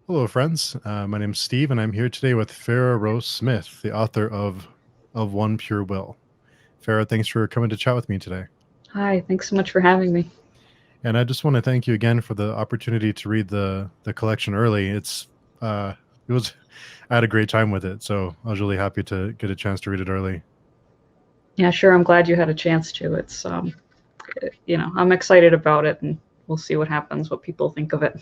Hello, friends. My name's Steve, and I'm here today with Farah Rose Smith, the author of One Pure Will. Farah, thanks for coming to chat with me today. Hi, thanks so much for having me. And I just want to thank you again for the opportunity to read the collection early. Uh, it was I had a great time with it, so I was really happy to get a chance to read it early. Yeah, sure. I'm glad you had a chance to. I'm excited about it, and we'll see what happens, what people think of it.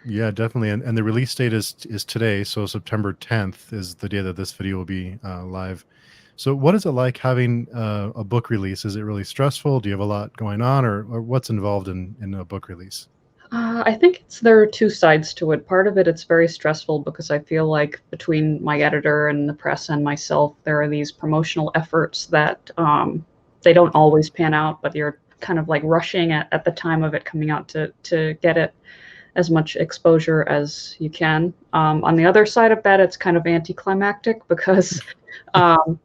Yeah, definitely. And the release date is today, so September 10th is the day that this video will be live. So, what is it like having a book release? Is it really stressful? Do you have a lot going on, or what's involved in a book release? I think there are two sides to it. Part of it, it's very stressful because I feel like between my editor and the press and myself, there are these promotional efforts that they don't always pan out, but you're kind of like rushing at the time of it coming out to get it as much exposure as you can. On the other side of that, it's kind of anticlimactic because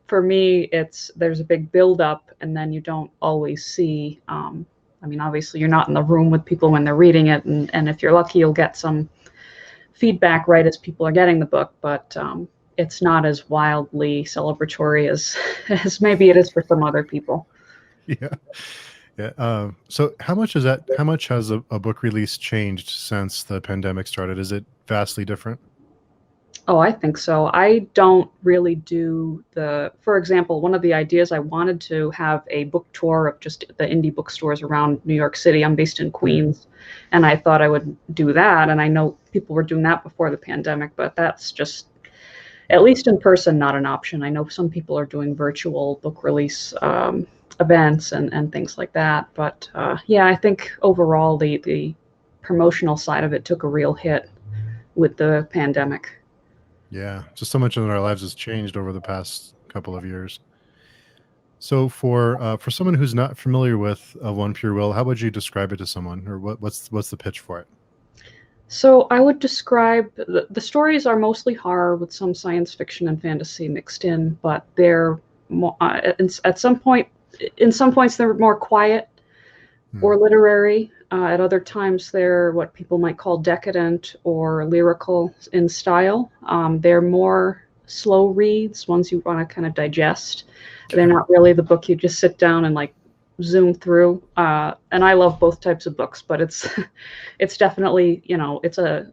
for me, there's a big buildup, and then you don't always see. I mean, obviously, you're not in the room with people when they're reading it, and if you're lucky, you'll get some feedback right as people are getting the book, but it's not as wildly celebratory as as maybe it is for some other people. Yeah, yeah. So, how much is that? How much has a book release changed since the pandemic started? Is it vastly different? Oh, I think so. I don't really do for example, one of the ideas I wanted to have a book tour of just the indie bookstores around New York City. I'm based in Queens, and I thought I would do that. And I know people were doing that before the pandemic, but that's just, at least in person, not an option. I know some people are doing virtual book release events and things like that. But yeah, I think overall the promotional side of it took a real hit with the pandemic. Yeah, just so much in our lives has changed over the past couple of years. So, for someone who's not familiar with One Pure Will, how would you describe it to someone, or what's the pitch for it? So I would describe the stories are mostly horror with some science fiction and fantasy mixed in, but they're more, at some point, in some points they're more quiet Hmm. or literary. At other times they're what people might call decadent or lyrical in style. They're more slow reads, ones you want to kind of digest. They're Okay. not really the book you just sit down and like zoom through. And I love both types of books, but it's it's definitely, it's a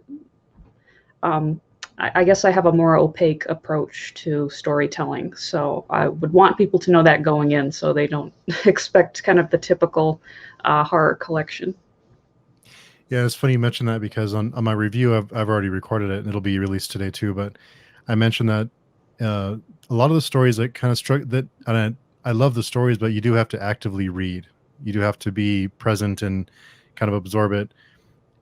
um, I guess I have a more opaque approach to storytelling. So I would want people to know that going in so they don't expect kind of the typical horror collection. Yeah, it's funny you mentioned that because on my review, I've already recorded it and it'll be released today too. But I mentioned that uh, a lot of the stories that kind of struck that, and I love the stories, but you do have to actively read. You do have to be present and kind of absorb it,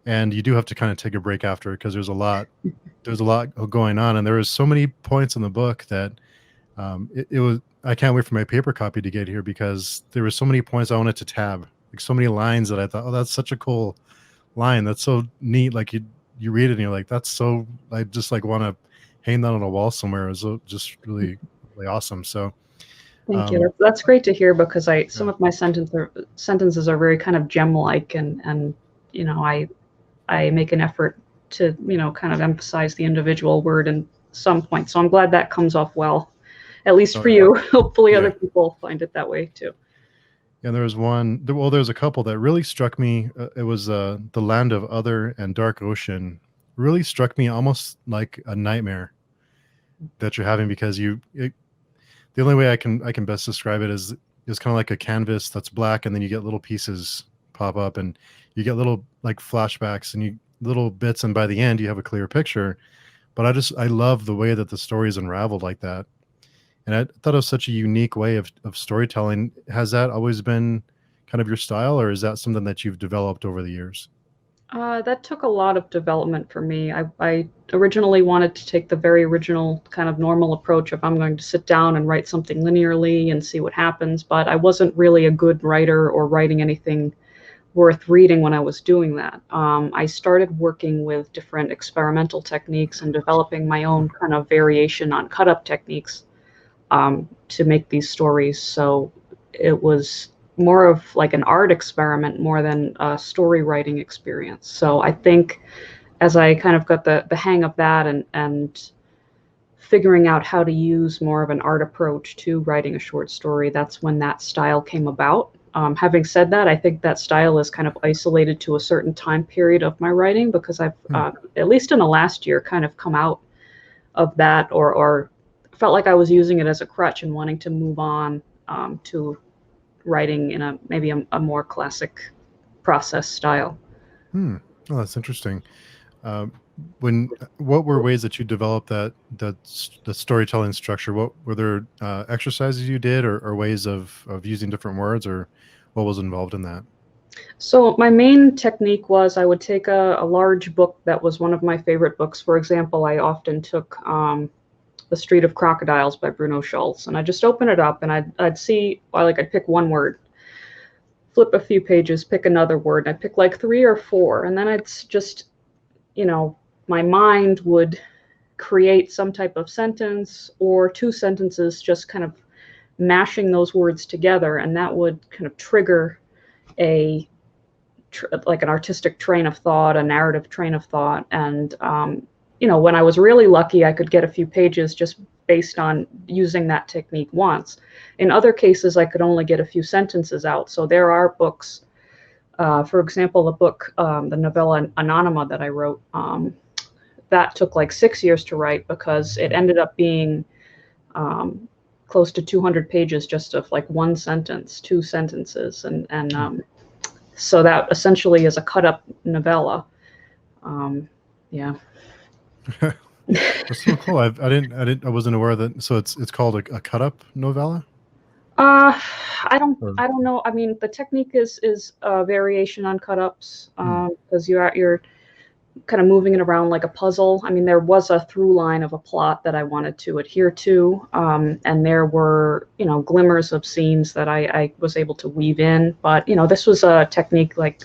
and you do have to kind of take a break after because there's a lot going on, and there was so many points in the book that it was. I can't wait for my paper copy to get here because there were so many points I wanted to tab, like so many lines that I thought, oh, that's such a cool line. That's so neat. Like you read it and you're like, that's so. I just like want to hang that on a wall somewhere. It's just really awesome. So Thank you. um, That's great to hear because some yeah. of my sentences are very kind of gem-like, and I make an effort to kind of emphasize the individual word in some point. So I'm glad that comes off well, at least Oh for yeah, you. Hopefully, yeah. other people find it that way too. And there was one. Well, there's a couple that really struck me. It was the Land of Other and Dark Ocean. Really struck me almost like a nightmare that you're having because the only way I can best describe it is kind of like a canvas that's black, and then you get little pieces pop up, and you get little like flashbacks and you little bits, and by the end you have a clear picture. But I love the way that the story is unraveled like that, and I thought it was such a unique way of storytelling. Has that always been kind of your style, or is that something that you've developed over the years? That took a lot of development for me. I originally wanted to take the very original kind of normal approach of I'm going to sit down and write something linearly and see what happens, but I wasn't really a good writer or writing anything worth reading when I was doing that. I started working with different experimental techniques and developing my own kind of variation on cut up techniques to make these stories. So it was more of like an art experiment more than a story writing experience. So I think as I kind of got the hang of that, and figuring out how to use more of an art approach to writing a short story, that's when that style came about. Having said that, I think that style is kind of isolated to a certain time period of my writing, because I've, Hmm. at least in the last year, kind of come out of that, or felt like I was using it as a crutch and wanting to move on to writing in a maybe a more classic process style. Hmm. Oh, that's interesting. Um, what were ways that you developed the storytelling structure? What were there exercises you did, or ways of using different words, or what was involved in that? So my main technique was I would take a large book that was one of my favorite books. For example, I often took The Street of Crocodiles by Bruno Schulz, and I just open it up and I'd see, like, I'd pick one word, flip a few pages, pick another word, and I'd pick like three or four, and then I'd just, you know, my mind would create some type of sentence or two sentences, just kind of mashing those words together, and that would kind of trigger a like an artistic train of thought, a narrative train of thought. And when I was really lucky, I could get a few pages just based on using that technique once. In other cases, I could only get a few sentences out. So there are books, for example, the book, the novella Anonymous that I wrote, that took like 6 years to write, because it Hmm. ended up being close to 200 pages just of like one sentence, two sentences, and Hmm. so that essentially is a cut up novella. Um, yeah. That's so cool. I wasn't aware that. So it's called a cut up novella. Uh, Or, I don't know. I mean, the technique is a variation on cut ups, hmm. because you're kind of moving it around like a puzzle. I mean, there was a through line of a plot that I wanted to adhere to, and there were, glimmers of scenes that I was able to weave in. But this was a technique like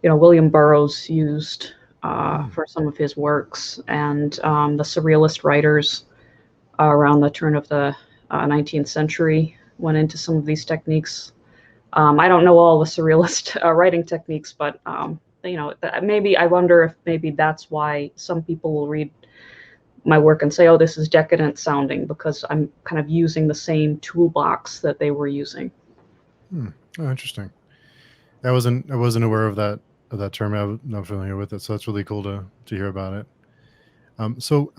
William Burroughs used Hmm. for some of his works, and the surrealist writers around the turn of the 19th century went into some of these techniques. I don't know all the surrealist writing techniques, but maybe I wonder if maybe that's why some people will read my work and say, "Oh, this is decadent sounding," because I'm kind of using the same toolbox that they were using. Hmm. Oh, interesting. I wasn't aware of that term. I was not familiar with it, so that's really cool to hear about it. So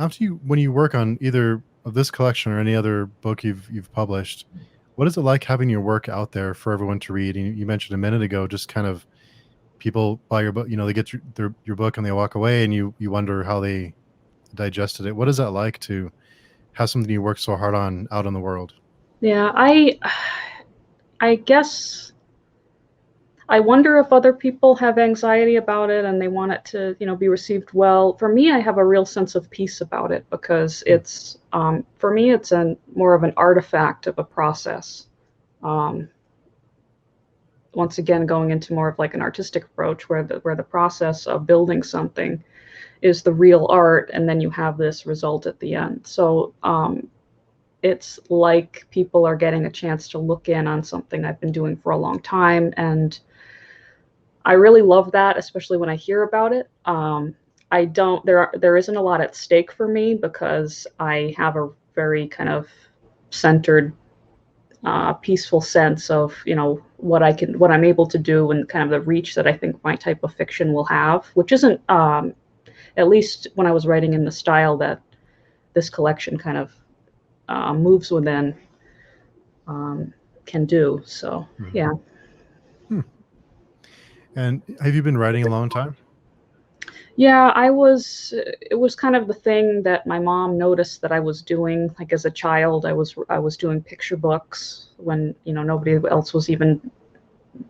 when you work on either of this collection or any other book you've published, what is it like having your work out there for everyone to read? And you mentioned a minute ago, just kind of people buy your book, they get your book and they walk away, and you wonder how they digested it. What is that like to have something you worked so hard on out in the world? Yeah, I guess I wonder if other people have anxiety about it and they want it to, be received well. For me, I have a real sense of peace about it, because Hmm. for me, it's more of an artifact of a process. Um, Once again, going into more of like an artistic approach, where the process of building something is the real art, and then you have this result at the end. So it's like people are getting a chance to look in on something I've been doing for a long time, and I really love that, especially when I hear about it. I don't there isn't a lot at stake for me, because I have a very kind of centered, peaceful sense of what I'm able to do, and kind of the reach that I think my type of fiction will have, which isn't, at least when I was writing in the style that this collection kind of moves within, um, can do. So Mhm. yeah. Hmm. And have you been writing a long time? Yeah, it was kind of the thing that my mom noticed that I was doing. Like as a child, I was doing picture books when, nobody else was even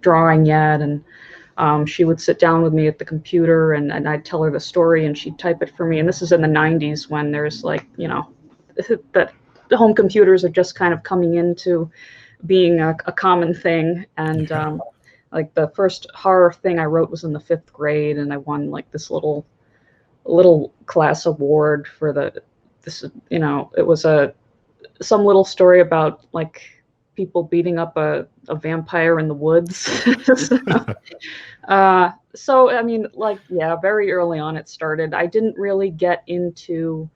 drawing yet. And she would sit down with me at the computer, and I'd tell her the story and she'd type it for me. And this is in the 90s, when there's like, that the home computers are just kind of coming into being a common thing. And Yeah. like the first horror thing I wrote was in the fifth grade, and I won like this little class award for this. It was some little story about like people beating up a vampire in the woods. So, So, I mean, like, yeah, very early on it started. I didn't really get into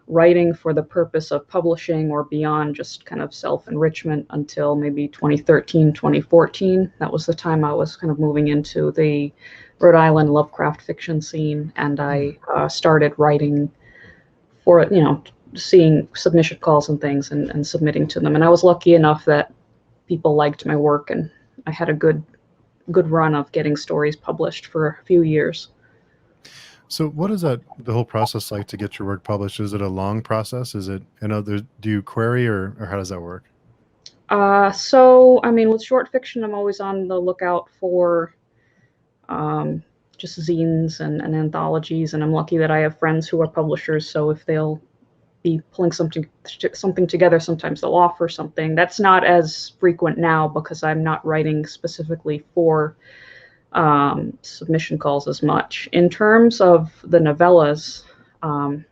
writing for the purpose of publishing or beyond just kind of self-enrichment until maybe 2013, 2014. That was the time I was kind of moving into the Rhode Island Lovecraft fiction scene, and Hmm. I started writing for, seeing submission calls and things and submitting to them. And I was lucky enough that people liked my work, and I had a good run of getting stories published for a few years. So what is that the whole process like to get your work published? Is it a long process? Is it, do you query, or how does that work? So, I mean, with short fiction, I'm always on the lookout for um, just zines and anthologies, and I'm lucky that I have friends who are publishers. So if they'll be pulling something together, sometimes they'll offer something. That's not as frequent now because I'm not writing specifically for submission calls as much. In terms of the novellas, um,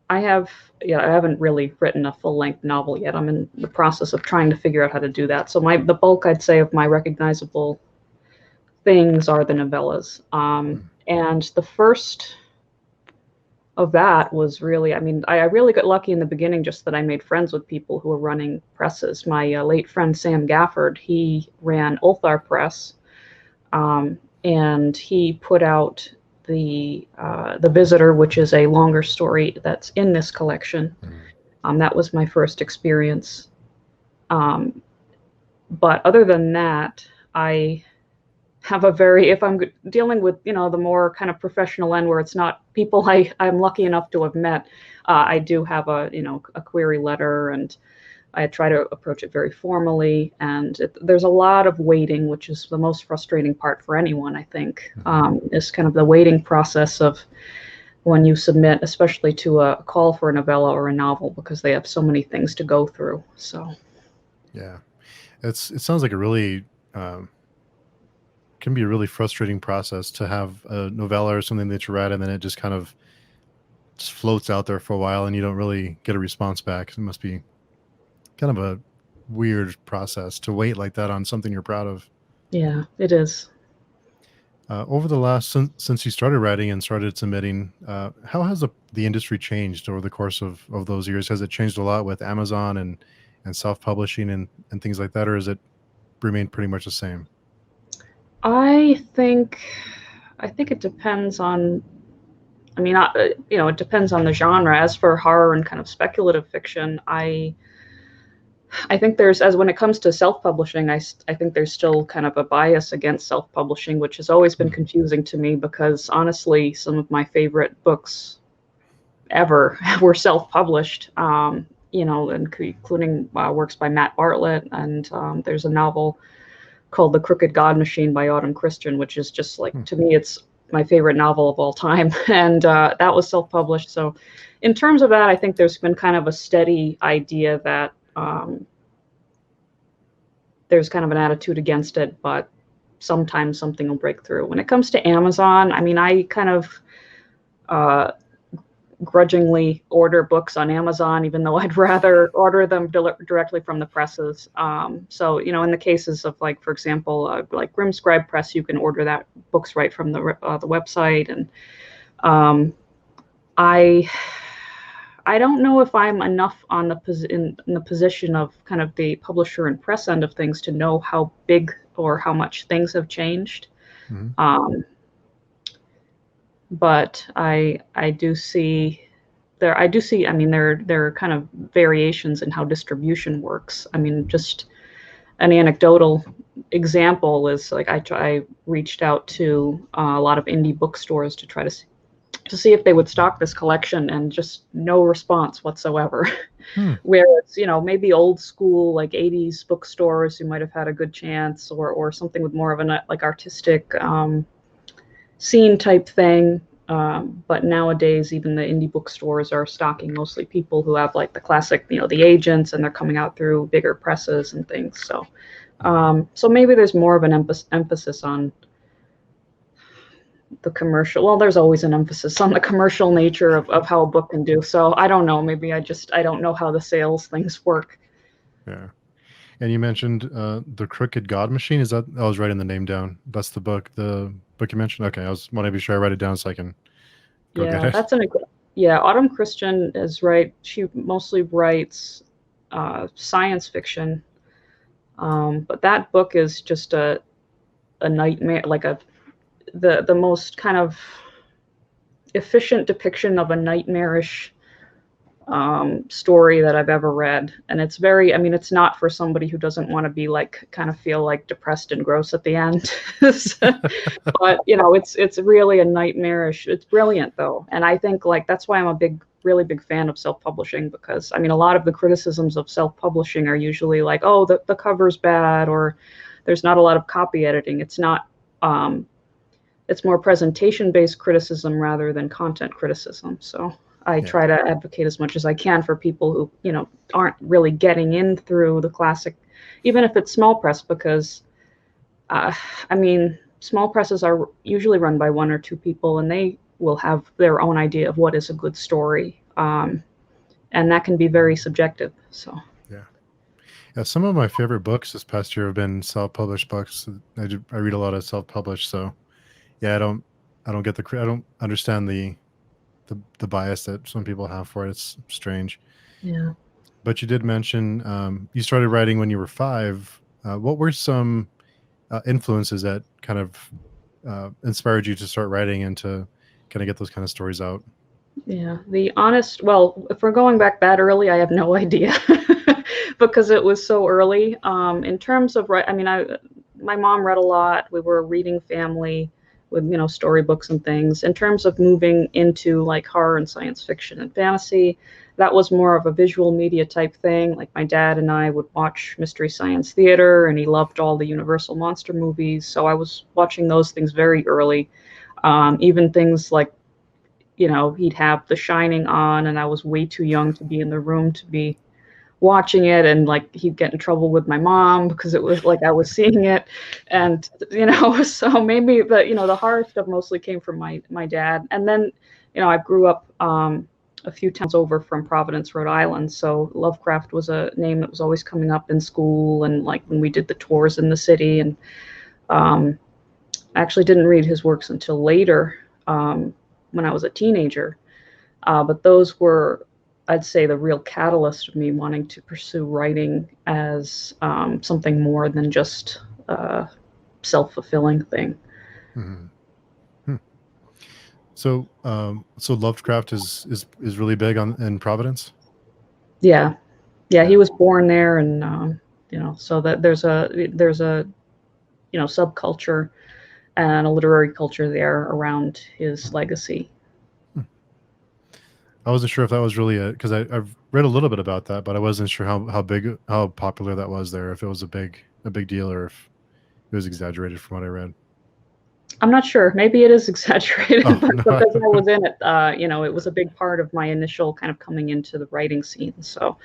I have, yeah, I haven't really written a full length novel yet. I'm in the process of trying to figure out how to do that. So the bulk, I'd say, of my recognizable things are the novellas. Hmm. And the first of that was really, I mean, I really got lucky in the beginning, just that I made friends with people who were running presses. My late friend Sam Gafford, he ran Ulthar Press, and he put out the Visitor, which is a longer story that's in this collection. Hmm. That was my first experience. Um, but other than that, I have a very, if I'm dealing with, the more kind of professional end where it's not people I'm lucky enough to have met, I do have a query letter, and I try to approach it very formally. And there's a lot of waiting, which is the most frustrating part for anyone, I think, Hmm. is kind of the waiting process of when you submit, especially to a call for a novella or a novel, because they have so many things to go through. So, Yeah. It sounds like a really, um, can be a really frustrating process to have a novella or something that you write, and then it just kind of just floats out there for a while and you don't really get a response back. It must be kind of a weird process to wait like that on something you're proud of. yeah, it is. Over the last since you started writing and started submitting, how has the industry changed over the course of those years? Has it changed a lot with Amazon and self publishing and things like that, or has it remained pretty much the same? I think I think it depends on. I mean, it depends on the genre. As for horror and kind of speculative fiction, I think there's, as when it comes to self-publishing, I think there's still kind of a bias against self-publishing, which has always been Hmm. confusing to me because honestly, some of my favorite books ever were self-published. Including works by Matt Bartlett, and there's a novel called The Crooked God Machine by Autumn Christian, which is just like, Hmm. to me, it's my favorite novel of all time. And that was self published. So, in terms of that, I think there's been kind of a steady idea that there's kind of an attitude against it, but sometimes something will break through. When it comes to Amazon, I mean, I kind of uh, grudgingly order books on Amazon, even though I'd rather order them directly from the presses. So, in the cases of, like, for example, like Grimscribe Press, you can order that books right from the website. And um, I I don't know if I'm enough on in the position of kind of the publisher and press end of things to know how big or how much things have changed. Hmm. Um, but I do see I mean, there are kind of variations in how distribution works. I mean, just an anecdotal example is, like, I reached out to a lot of indie bookstores to try to see if they would stock this collection, and just no response whatsoever. Hmm. Where it's, maybe old school, like 80s bookstores who might have had a good chance, or something with more of an like artistic scene type thing. But nowadays, even the indie bookstores are stocking mostly people who have, like, the classic, the agents, and they're coming out through bigger presses and things. So, Hmm. so maybe there's more of an emphasis on the commercial. Well, there's always an emphasis on the commercial nature of how a book can do. So I don't know. Maybe I don't know how the sales things work. Yeah. And you mentioned the Crooked God Machine. Is that? I was writing the name down. That's the book. The book you mentioned. Okay, I was want to be sure I write it down so I can go get Yeah, it. that's an yeah. Autumn Christian is right. She mostly writes science fiction, but that book is just a nightmare, like a the most kind of efficient depiction of a nightmarish story that I've ever read. And it's very, I mean, it's not for somebody who doesn't want to be like, kind of feel like depressed and gross at the end. But, you know, it's really a nightmarish, it's brilliant though. And I think like, that's why I'm a really big fan of self-publishing, because I mean, a lot of the criticisms of self-publishing are usually like, oh, the cover's bad, or there's not a lot of copy editing. It's not, it's more presentation-based criticism rather than content criticism. So I Yeah, try to advocate as much as I can for people who, you know, aren't really getting in through the classic, even if it's small press, because uh, I mean, small presses are usually run by one or two people, and they will have their own idea of what is a good story, and that can be very subjective. So yeah, yeah. Some of my favorite books this past year have been self-published books. I read a lot of self-published, so yeah, I don't get I don't understand the bias that some people have for it. It's strange. yeah. But you did mention you started writing when you were 5. What were some influences that kind of inspired you to start writing and to kind of get those kind of stories out? Yeah, the honest, well, if we're going back that early, I have no idea because it was so early. In terms of, I mean, my mom read a lot. We were a reading family with, you know, storybooks and things. In terms of moving into like horror and science fiction and fantasy, that was more of a visual media type thing. Like my dad and I would watch Mystery Science Theater, and he loved all the Universal monster movies. So I was watching those things very early. Even things like, you know, he'd have The Shining on, and I was way too young to be in the room to be watching it, and like he'd get in trouble with my mom because it was like I was seeing it, and you know, so maybe the horror stuff mostly came from my dad, and then I grew up a few towns over from Providence, Rhode Island, so Lovecraft was a name that was always coming up in school, and like when we did the tours in the city, and um, I actually didn't read his works until later, when I was a teenager. But those were, I'd say, the real catalyst of me wanting to pursue writing as something more than just a self-fulfilling thing. Mhm. Hmm. So, so Lovecraft is really big on in Providence. Yeah, yeah, he Yeah. was born there, and so that there's a subculture and a literary culture there around his legacy. Hmm. I wasn't sure if that was really a because I've read a little bit about that, but I wasn't sure how big how popular that was there. If it was a big deal, or if it was exaggerated from what I read. I'm not sure. Maybe it is exaggerated, Oh but no. because I was in it, it was a big part of my initial kind of coming into the writing scene. So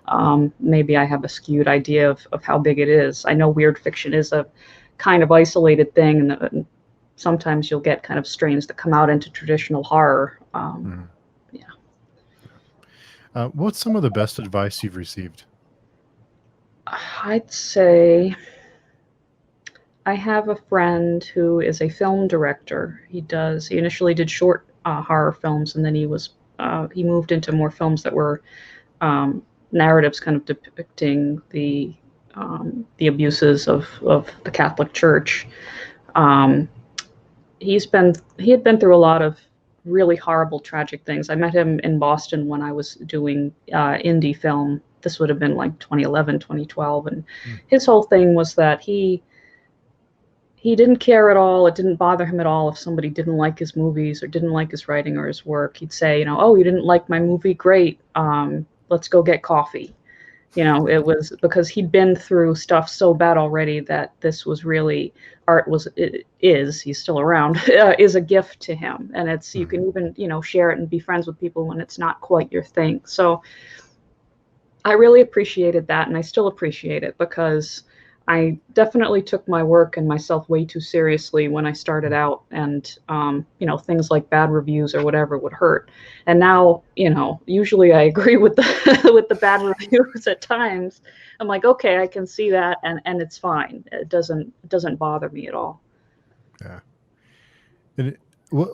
Yeah. maybe I have a skewed idea of how big it is. I know weird fiction is a kind of isolated thing, and sometimes you'll get kind of strains that come out into traditional horror. Mhm. Yeah. What's some of the best advice you've received? I'd say I have a friend who is a film director. He initially did short horror films, and then he moved into more films that were narratives kind of depicting the abuses of the Catholic Church. Um, he had been through a lot of really horrible, tragic things. I met him in Boston when I was doing indie film. This would have been like 2011, 2012, and Mm. his whole thing was that he didn't care at all. It didn't bother him at all if somebody didn't like his movies or didn't like his writing or his work. He'd say, oh, you didn't like my movie? Great. Let's go get coffee. It was because he'd been through stuff so bad already that this was really art he's still around, is a gift to him. And you Mhm. can even, share it and be friends with people when it's not quite your thing. So I really appreciated that, and I still appreciate it because I definitely took my work and myself way too seriously when I started out, and things like bad reviews or whatever would hurt. And now, usually I agree with the with the bad reviews at times. I'm like, okay, I can see that, and it's fine. It doesn't bother me at all. Yeah. And what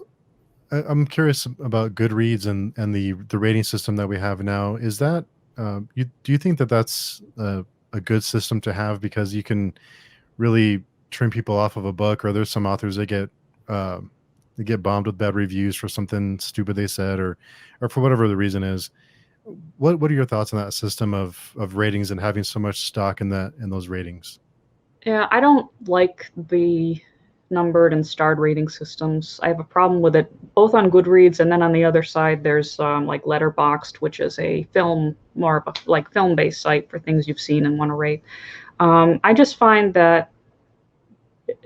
I'm curious about Goodreads and the rating system that we have now. Is that do you think that that's a good system to have because you can really turn people off of a book, or there's some authors that uh, get bombed with bad reviews for something stupid they said, or for whatever the reason is. What are your thoughts on that system of ratings and having so much stock in those ratings? Yeah, I don't like the numbered and starred rating systems. I have a problem with it both on Goodreads, and then on the other side, there's like Letterboxd, which is a film, more of a like film-based site for things you've seen and want to rate. I just find that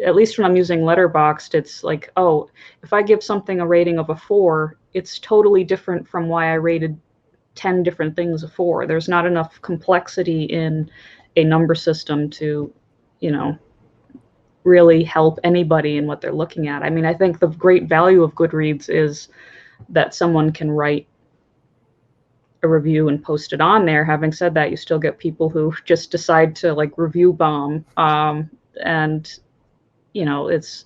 at least when I'm using Letterboxd, it's like, oh, if I give something a rating of a 4, it's totally different from why I rated 10 different things a 4. There's not enough complexity in a number system to, you know, really help anybody in what they're looking at. I mean, I think the great value of Goodreads is that someone can write a review and post it on there. Having said that, you still get people who just decide to like review bomb. And, it's,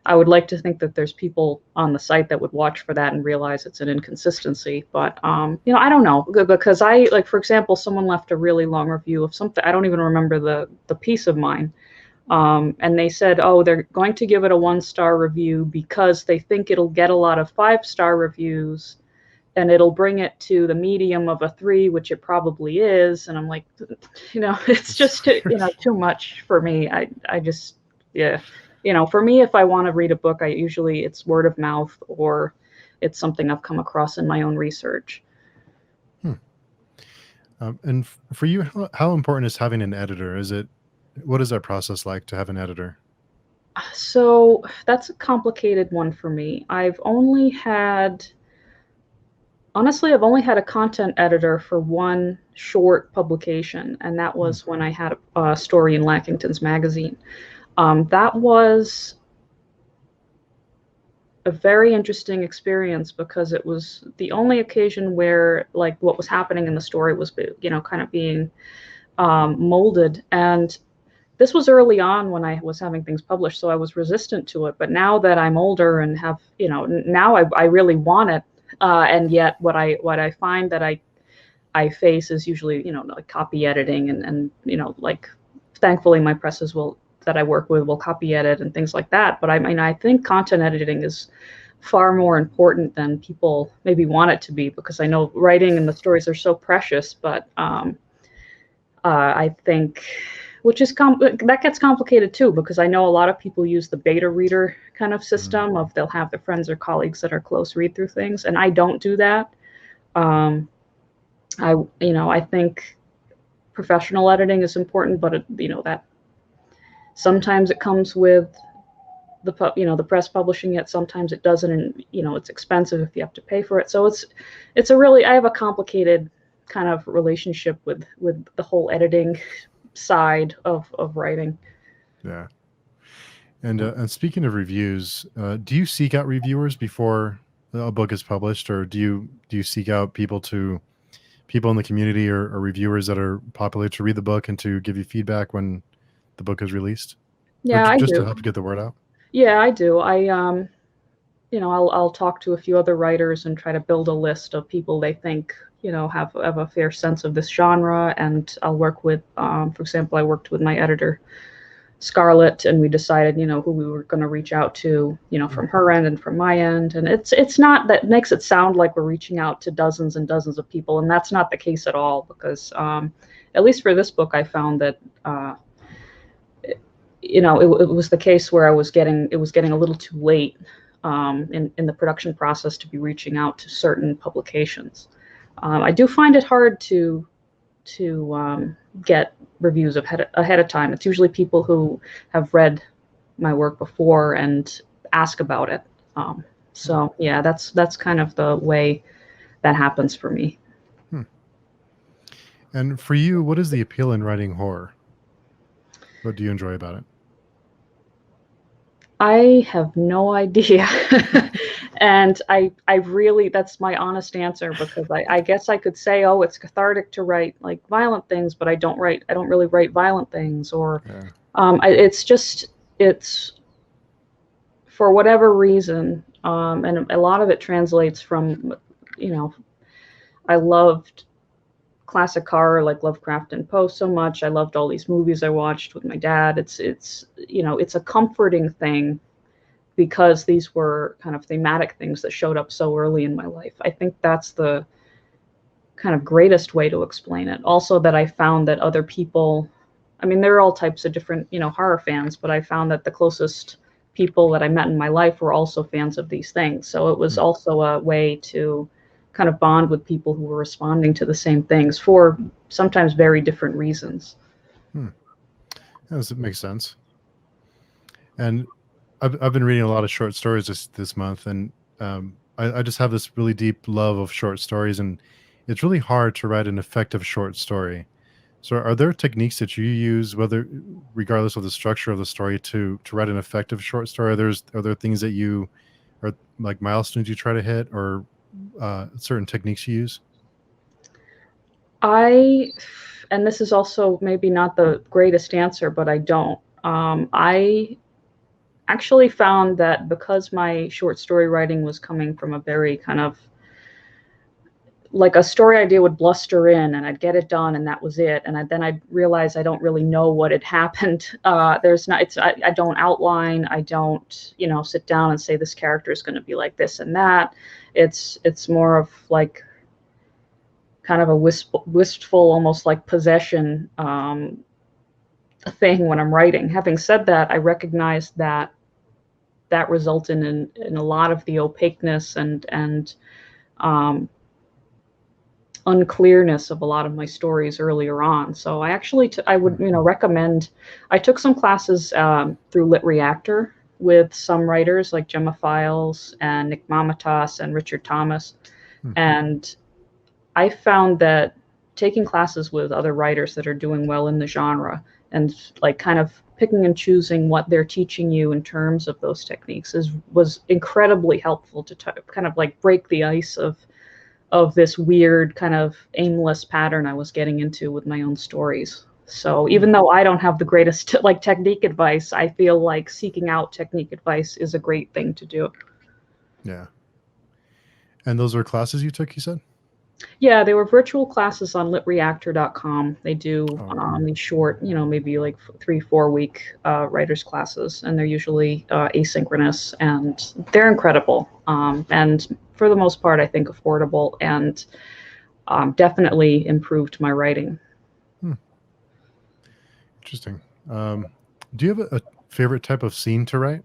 I would like to think that there's people on the site that would watch for that and realize it's an inconsistency. But, I don't know, because like, for example, someone left a really long review of something. I don't even remember the piece of mine. And they said, oh, they're going to give it a 1-star review because they think it'll get a lot of 5-star reviews and it'll bring it to the medium of a 3, which it probably is. And I'm like, it's just, too much for me. I just, yeah. For me, if I want to read a book, it's word of mouth, or it's something I've come across in my own research. Hmm. And for you, how important is having an editor? What is that process like to have an editor? So that's a complicated one for me. Honestly, I've only had a content editor for one short publication, and that Hmm. was when I had a story in Lackington's magazine. That was a very interesting experience because it was the only occasion where like what was happening in the story was, kind of being molded. And this was early on when I was having things published, so I was resistant to it. But now that I'm older and have, now I really want it. And yet what I find that I face is usually, like copy editing, and like thankfully my presses that I work with will copy edit and things like that. But I mean, I think content editing is far more important than people maybe want it to be, because I know writing and the stories are so precious. But I think, which is that gets complicated too, because I know a lot of people use the beta reader kind of Mhm. system of they'll have their friends or colleagues that are close read through things, and I don't do that. Um, I think professional editing is important, but that sometimes it comes with the press publishing it, sometimes it doesn't, and it's expensive if you have to pay for it. So it's a really, I have a complicated kind of relationship with the whole editing side of writing. Yeah. And speaking of reviews, do you seek out reviewers before a book is published, or do you seek out people in the community, or reviewers that are popular to read the book and to give you feedback when the book is released, or Yeah, I just to do. help get the word out? Yeah, I do. I'll talk to a few other writers and try to build a list of people they think, have a fair sense of this genre, and I'll work with, for example, I worked with my editor Scarlett, and we decided, who we were going to reach out to, Hmm. from her end and from my end. And it's not, that makes it sound like we're reaching out to dozens and dozens of people, and that's not the case at all. Because at least for this book, I found that it was the case where it was getting a little too late in the production process to be reaching out to certain publications. I do find it hard to get reviews ahead of time. It's usually people who have read my work before and ask about it. So yeah, that's kind of the way that happens for me. Hmm. And for you, what is the appeal in writing horror? What do you enjoy about it? I have no idea. And I really, that's my honest answer because I guess I could say, oh, it's cathartic to write like violent things, but I don't really write violent things. Or Yeah. it's just, it's for whatever reason. And a lot of it translates from, you know, I loved classic horror like Lovecraft and Poe so much. I loved all these movies I watched with my dad. It's a comforting thing because these were kind of thematic things that showed up so early in my life. I think that's the kind of greatest way to explain it. Also, that I found that other people, I mean, there are all types of different, horror fans, but I found that the closest people that I met in my life were also fans of these things. So it was Hmm. also a way to kind of bond with people who were responding to the same things for sometimes very different reasons. Hmm. It makes sense. And I've been reading a lot of short stories this month, and I just have this really deep love of short stories, and it's really hard to write an effective short story. So, are there techniques that you use, whether regardless of the structure of the story, to write an effective short story? Are there things that you are like milestones you try to hit, or certain techniques you use? I, and this is also maybe not the greatest answer, but I don't. I actually found that because my short story writing was coming from a very kind of like a story idea would bluster in and I'd get it done and that was it. And then I'd realize I don't really know what had happened. There's not, I don't outline. I don't, sit down and say this character is going to be like this and that. It's more of like kind of a wistful, almost like possession thing when I'm writing. Having said that, I recognize that that resulted in a lot of the opaqueness and um, unclearness of a lot of my stories earlier on. So I actually I would recommend. I took some classes through Lit Reactor with some writers like Gemma Files and Nick Mamatas and Richard Thomas, Hmm. and I found that taking classes with other writers that are doing well in the genre and like kind of picking and choosing what they're teaching you in terms of those techniques was incredibly helpful to kind of like break the ice of this weird kind of aimless pattern I was getting into with my own stories. So Hmm. even though I don't have the greatest like technique advice, I feel like seeking out technique advice is a great thing to do. Yeah. And those were classes you took, you said? Yeah, they were virtual classes on litreactor.com. They do Oh, okay. these short, maybe like 3, 4 week writers classes, and they're usually asynchronous, and they're incredible. And for the most part, I think affordable and definitely improved my writing. Hmm. Interesting. Do you have a favorite type of scene to write?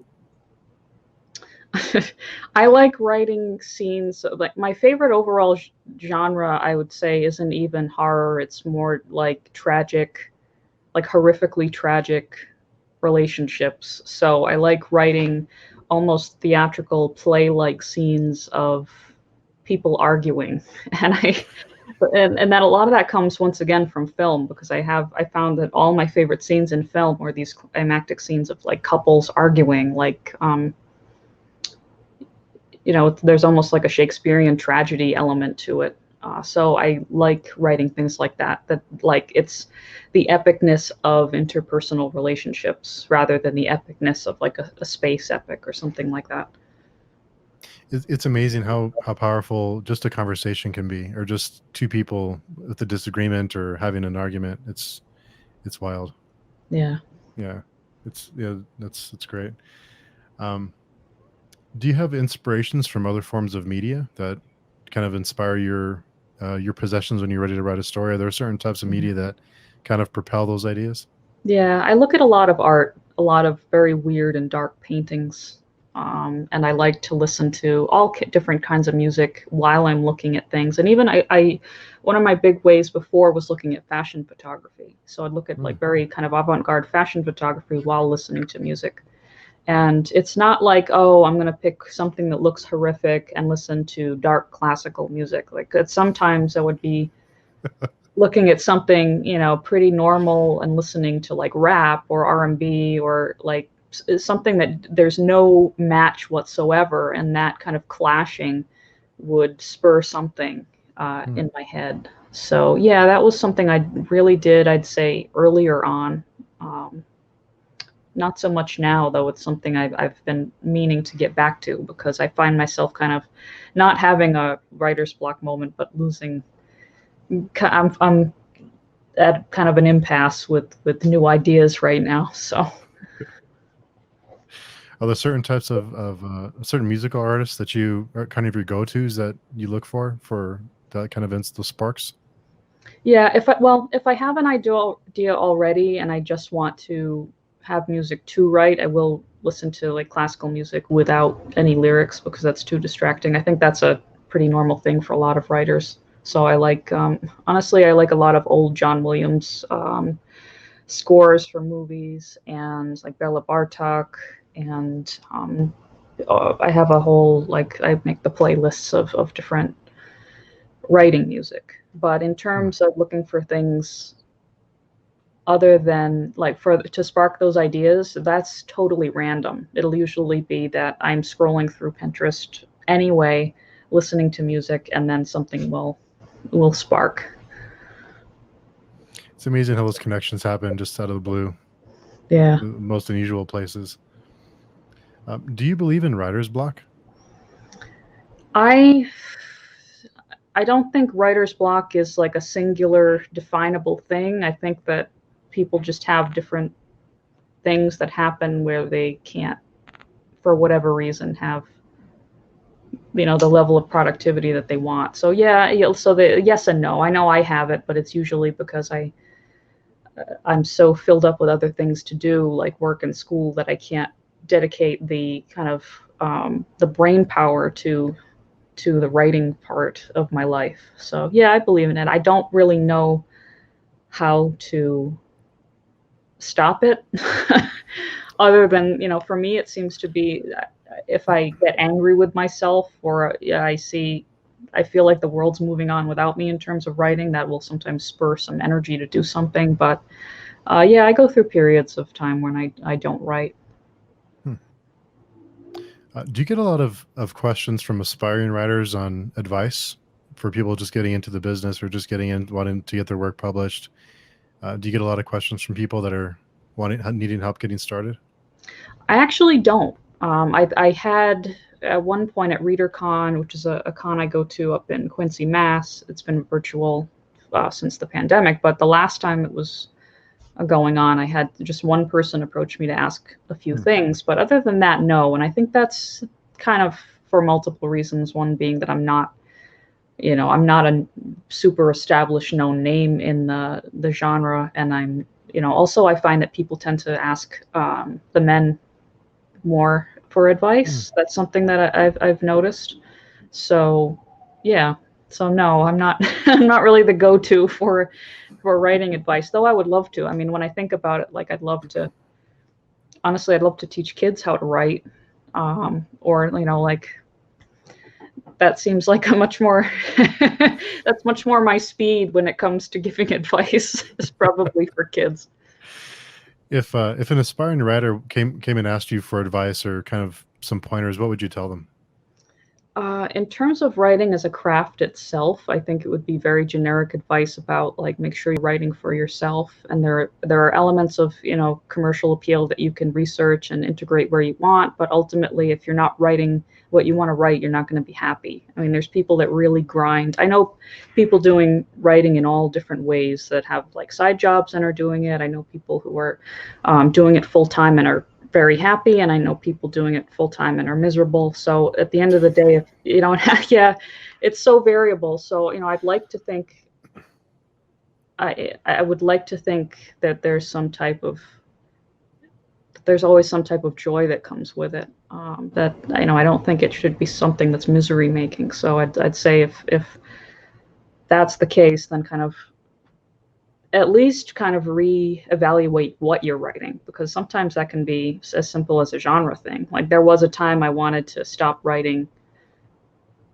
I like writing scenes. Like my favorite overall genre, I would say, isn't even horror. It's more like tragic, like horrifically tragic relationships. So I like writing almost theatrical play-like scenes of people arguing, and and that a lot of that comes once again from film because I found that all my favorite scenes in film are these climactic scenes of like couples arguing, like there's almost like a Shakespearean tragedy element to it. So I like writing things like that, that like it's the epicness of interpersonal relationships rather than the epicness of like a space epic or something like that. It's amazing how powerful just a conversation can be, or just two people with a disagreement or having an argument. It's wild. Yeah. Yeah, that's great. Um, do you have inspirations from other forms of media that kind of inspire your possessions when you're ready to write a story? Are there certain types of media that kind of propel those ideas? Yeah, I look at a lot of art, a lot of very weird and dark paintings, and I like to listen to all different kinds of music while I'm looking at things. And even one of my big ways before was looking at fashion photography. So I'd look at Hmm. like very kind of avant-garde fashion photography while listening to music. And it's not like, oh, I'm going to pick something that looks horrific and listen to dark classical music. Like sometimes I would be looking at something, pretty normal and listening to like rap or R&B or like something that there's no match whatsoever, and that kind of clashing would spur something Hmm. in my head. So yeah, that was something I really did, I'd say, earlier on. Um, Not so much now, though. It's something I've been meaning to get back to because I find myself kind of not having a writer's block moment, but losing. I'm at kind of an impasse with new ideas right now. So Are there certain types of certain musical artists that you are kind of your go-tos that you look for that kind of the sparks? yeah, if I have an idea already and I just want to have music to write, I will listen to like classical music without any lyrics because that's too distracting. I think that's a pretty normal thing for a lot of writers. So I like, honestly, I like a lot of old John Williams scores for movies and like Bela Bartok, and I have a whole, like, I make the playlists of different writing music. But in Hmm. terms of looking for things other than like for to spark those ideas, that's totally random. It'll usually be that I'm scrolling through Pinterest anyway, listening to music, and then something will spark. It's amazing how those connections happen just out of the blue, Yeah. the most unusual places. Do you believe in writer's block? I I don't think writer's block is like a singular definable thing. I think that people just have different things that happen where they can't, for whatever reason, have the level of productivity that they want. So yeah, so the yes and no. I know I have it, but it's usually because I'm so filled up with other things to do, like work and school, that I can't dedicate the kind of the brain power to the writing part of my life. So yeah, I believe in it. I don't really know how to stop it. Other than, for me, it seems to be if I get angry with myself or yeah, I feel like the world's moving on without me in terms of writing, that will sometimes spur some energy to do something. But yeah, I go through periods of time when I don't write. Hmm. Do you get a lot of questions from aspiring writers on advice for people just getting into the business or just getting in, wanting to get their work published? Do you get a lot of questions from people that are needing help getting started? I actually don't. I had at one point at ReaderCon, which is a con I go to up in Quincy, Mass. It's been virtual since the pandemic, but the last time it was going on, I had just one person approach me to ask a few Hmm. things. But other than that, no. And I think that's kind of for multiple reasons. One being that I'm not a super established known name in the genre, and also I find that people tend to ask the men more for Hmm. advice. That's something that I've noticed. So yeah. So no, I'm not I'm not really the go-to for writing advice, though I would love to. I mean, when I think about it, like I'd love to teach kids how to write. Or like that seems like a much more that's much more my speed when it comes to giving advice is probably for kids. If an aspiring writer came and asked you for advice or kind of some pointers, what would you tell them? In terms of writing as a craft itself, I think it would be very generic advice about like make sure you're writing for yourself, and there are elements of commercial appeal that you can research and integrate where you want. But ultimately, if you're not writing what you want to write, you're not going to be happy. I mean, there's people that really grind. I know people doing writing in all different ways that have like side jobs and are doing it. I know people who are doing it full time and are very happy, and I know people doing it full time and are miserable. So at the end of the day, if yeah, it's so variable. So I'd like to think I would like to think that there's always some type of joy that comes with it. That I don't think it should be something that's misery making. So I'd say if that's the case, then kind of at least kind of re-evaluate what you're writing, because sometimes that can be as simple as a genre thing. Like there was a time I wanted to stop writing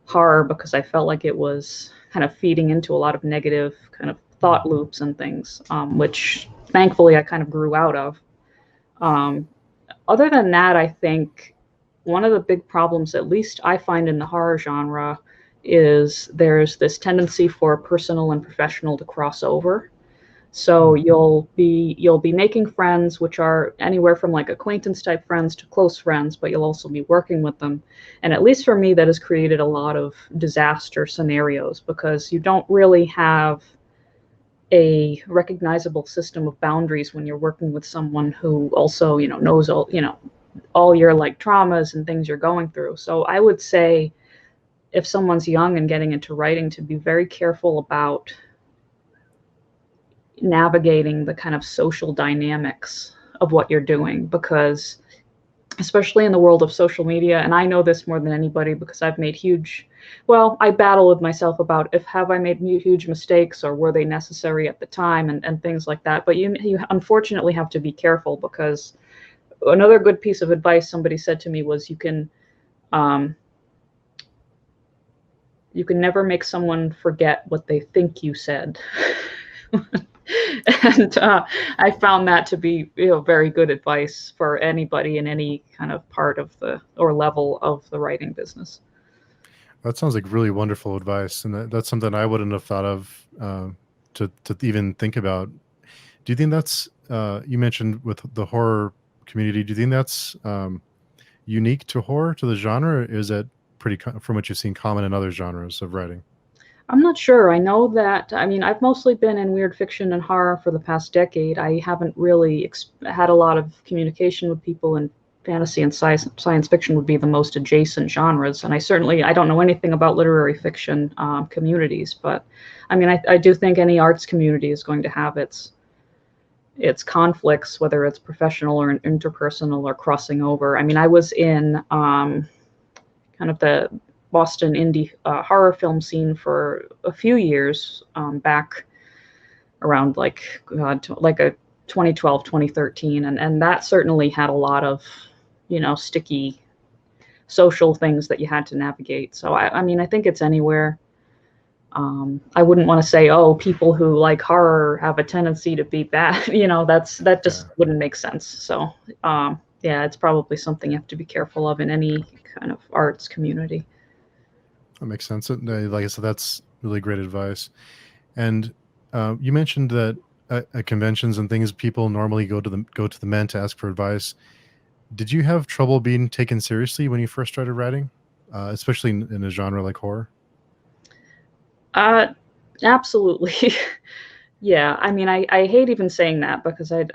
horror because I felt like it was kind of feeding into a lot of negative kind of Hmm. thought loops and things, which thankfully I kind of grew out of. Um, Other than that, I think one of the big problems, at least I find in the horror genre, is there's this tendency for personal and professional to cross over. So Hmm. you'll be making friends, which are anywhere from like acquaintance type friends to close friends, but you'll also be working with them. And at least for me, that has created a lot of disaster scenarios because you don't really have a recognizable system of boundaries when you're working with someone who also, knows all your like traumas and things you're going through. So I would say if someone's young and getting into writing, to be very careful about navigating the kind of social dynamics of what you're doing, because especially in the world of social media, and I know this more than anybody because I've made I battle with myself about if have I made huge mistakes or were they necessary at the time, and things like that. But you unfortunately have to be careful, because another good piece of advice somebody said to me was um, you can never make someone forget what they think you said. And I found that to be, very good advice for anybody in any kind of part of the or level of the writing business. That sounds like really wonderful advice, and that's something I wouldn't have thought of to even think about. Do you think that's you mentioned with the horror community? Do you think that's unique to horror, to the genre? Or is it from what you've seen, common in other genres of writing? I'm not sure. I know that, I mean, I've mostly been in weird fiction and horror for the past decade. I haven't really had a lot of communication with people, and fantasy and science fiction would be the most adjacent genres. And I don't know anything about literary fiction communities, but I mean, I do think any arts community is going to have its conflicts, whether it's professional or interpersonal or crossing over. I mean, I was in kind of the Boston indie horror film scene for a few years, back around like like a 2012, 2013, and that certainly had a lot of sticky social things that you had to navigate. So I mean, I think it's anywhere. I wouldn't want to say, oh, people who like horror have a tendency to be bad. That Yeah, just wouldn't make sense. So yeah, it's probably something you have to be careful of in any kind of arts community. that makes sense. Like I said, that's really great advice. And you mentioned that at conventions and things, people normally go to the men to ask for advice. Did you have trouble being taken seriously when you first started writing, especially in a genre like horror? Uh, Absolutely. Yeah. I mean, I hate even saying that because um,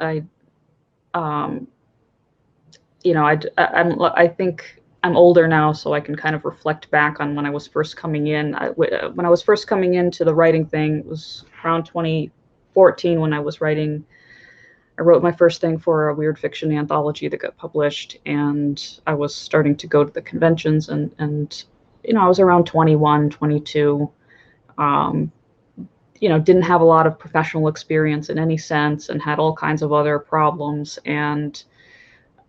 I think I'm older now, so I can kind of reflect back on when I was first coming in. When I was first coming into the writing thing, it was around 2014 when I wrote my first thing for a weird fiction anthology that got published, and I was starting to go to the conventions, and I was around 21, 22. Um, didn't have a lot of professional experience in any sense and had all kinds of other problems. And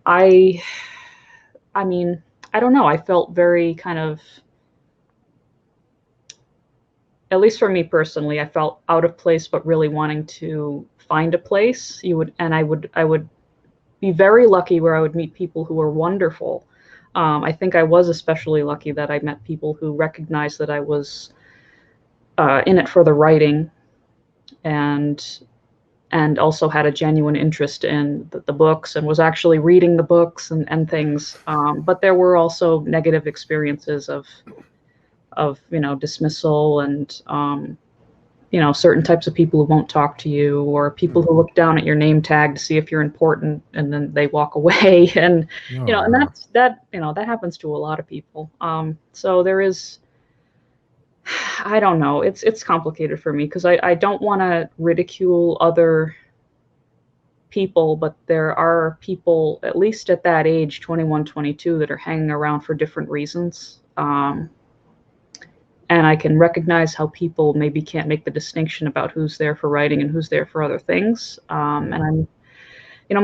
I, I mean, I don't know. I felt very kind of, at least for me personally, I felt out of place, but really wanting to find a place. I would be very lucky where I would meet people who were wonderful. I think I was especially lucky that I met people who recognized that I was in it for the writing, and also had a genuine interest in the books and was actually reading the books and things. But there were also negative experiences of dismissal and certain types of people who won't talk to you, or people Hmm. who look down at your name tag to see if you're important and then they walk away. And Oh, and wow. that happens to a lot of people. So there is, I don't know, it's complicated for me because I don't want to ridicule other people, but there are people, at least at that age, 21, 22, that are hanging around for different reasons. And I can recognize how people maybe can't make the distinction about who's there for writing and who's there for other things. And Hmm.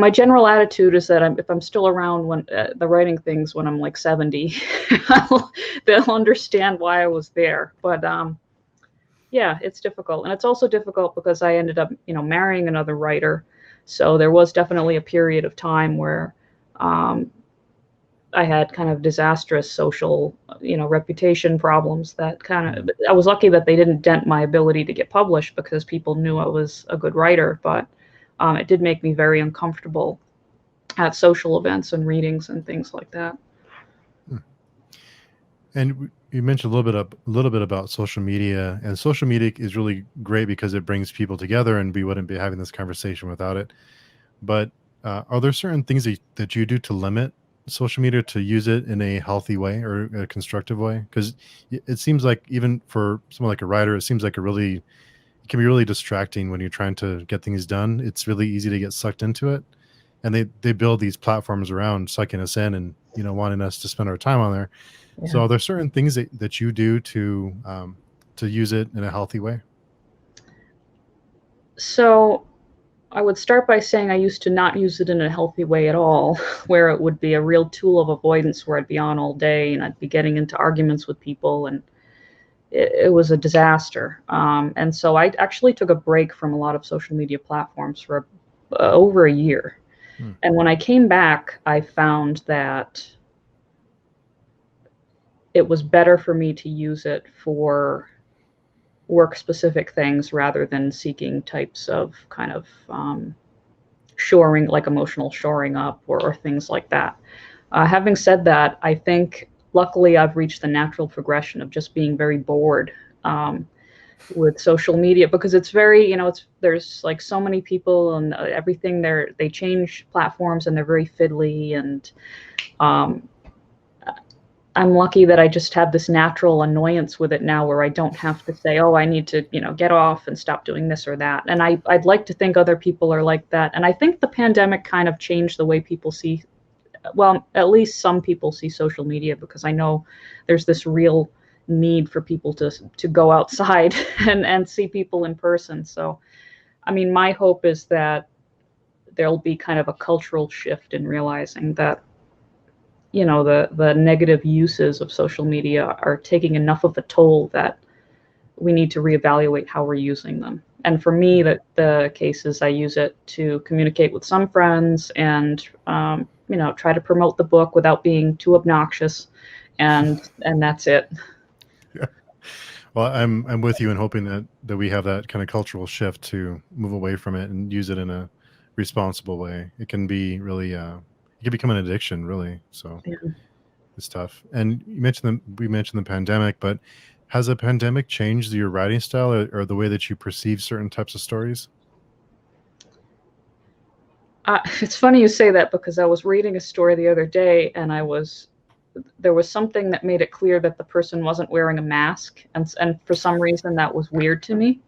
my general attitude is that if I'm still around when the writing things when I'm like 70, they'll understand why I was there. But Yeah, it's difficult. And it's also difficult because I ended up, marrying another writer. So there was definitely a period of time where um, I had kind of disastrous social, reputation problems that kind Hmm. of, I was lucky that they didn't dent my ability to get published because people knew I was a good writer, but it did make me very uncomfortable at social events and readings and things like that. Hmm. And you mentioned a little bit about social media, and social media is really great because it brings people together, and we wouldn't be having this conversation without it. But are there certain things that you do to limit social media to use it in a healthy way or a constructive way? Because it seems like even for someone like a writer, it seems like it can be really distracting when you're trying to get things done. It's really easy to get sucked into it, and they build these platforms around sucking us in and wanting us to spend our time on there. So Yeah. are there certain things that you do to use it in a healthy way? So I would start by saying I used to not use it in a healthy way at all, where it would be a real tool of avoidance where I'd be on all day and I'd be getting into arguments with people, and it was a disaster. And so I actually took a break from a lot of social media platforms for over a year. Hmm. And when I came back, I found that it was better for me to use it for work specific things rather than seeking types of kind of shoring, like emotional shoring up or things like that. Having said that, I think luckily I've reached the natural progression of just being very bored with social media because it's very, there's like so many people and everything. They change platforms and they're very fiddly, and um, I'm lucky that I just have this natural annoyance with it now where I don't have to say, oh, I need to, get off and stop doing this or that. And I'd like to think other people are like that. And I think the pandemic kind of changed the way people see, well, at least some people see social media, because I know there's this real need for people to go outside and see people in person. So, I mean, my hope is that there'll be kind of a cultural shift in realizing that the negative uses of social media are taking enough of a toll that we need to reevaluate how we're using them. And for me, that the case is I use it to communicate with some friends and try to promote the book without being too obnoxious, and that's it. Yeah. Well, I'm with you in hoping that we have that kind of cultural shift to move away from it and use it in a responsible way. It can be really it can become an addiction, really. So Yeah. it's tough. And we mentioned the pandemic, but has the pandemic changed your writing style or the way that you perceive certain types of stories? It's funny you say that because I was reading a story the other day, and there was something that made it clear that the person wasn't wearing a mask, and for some reason that was weird to me.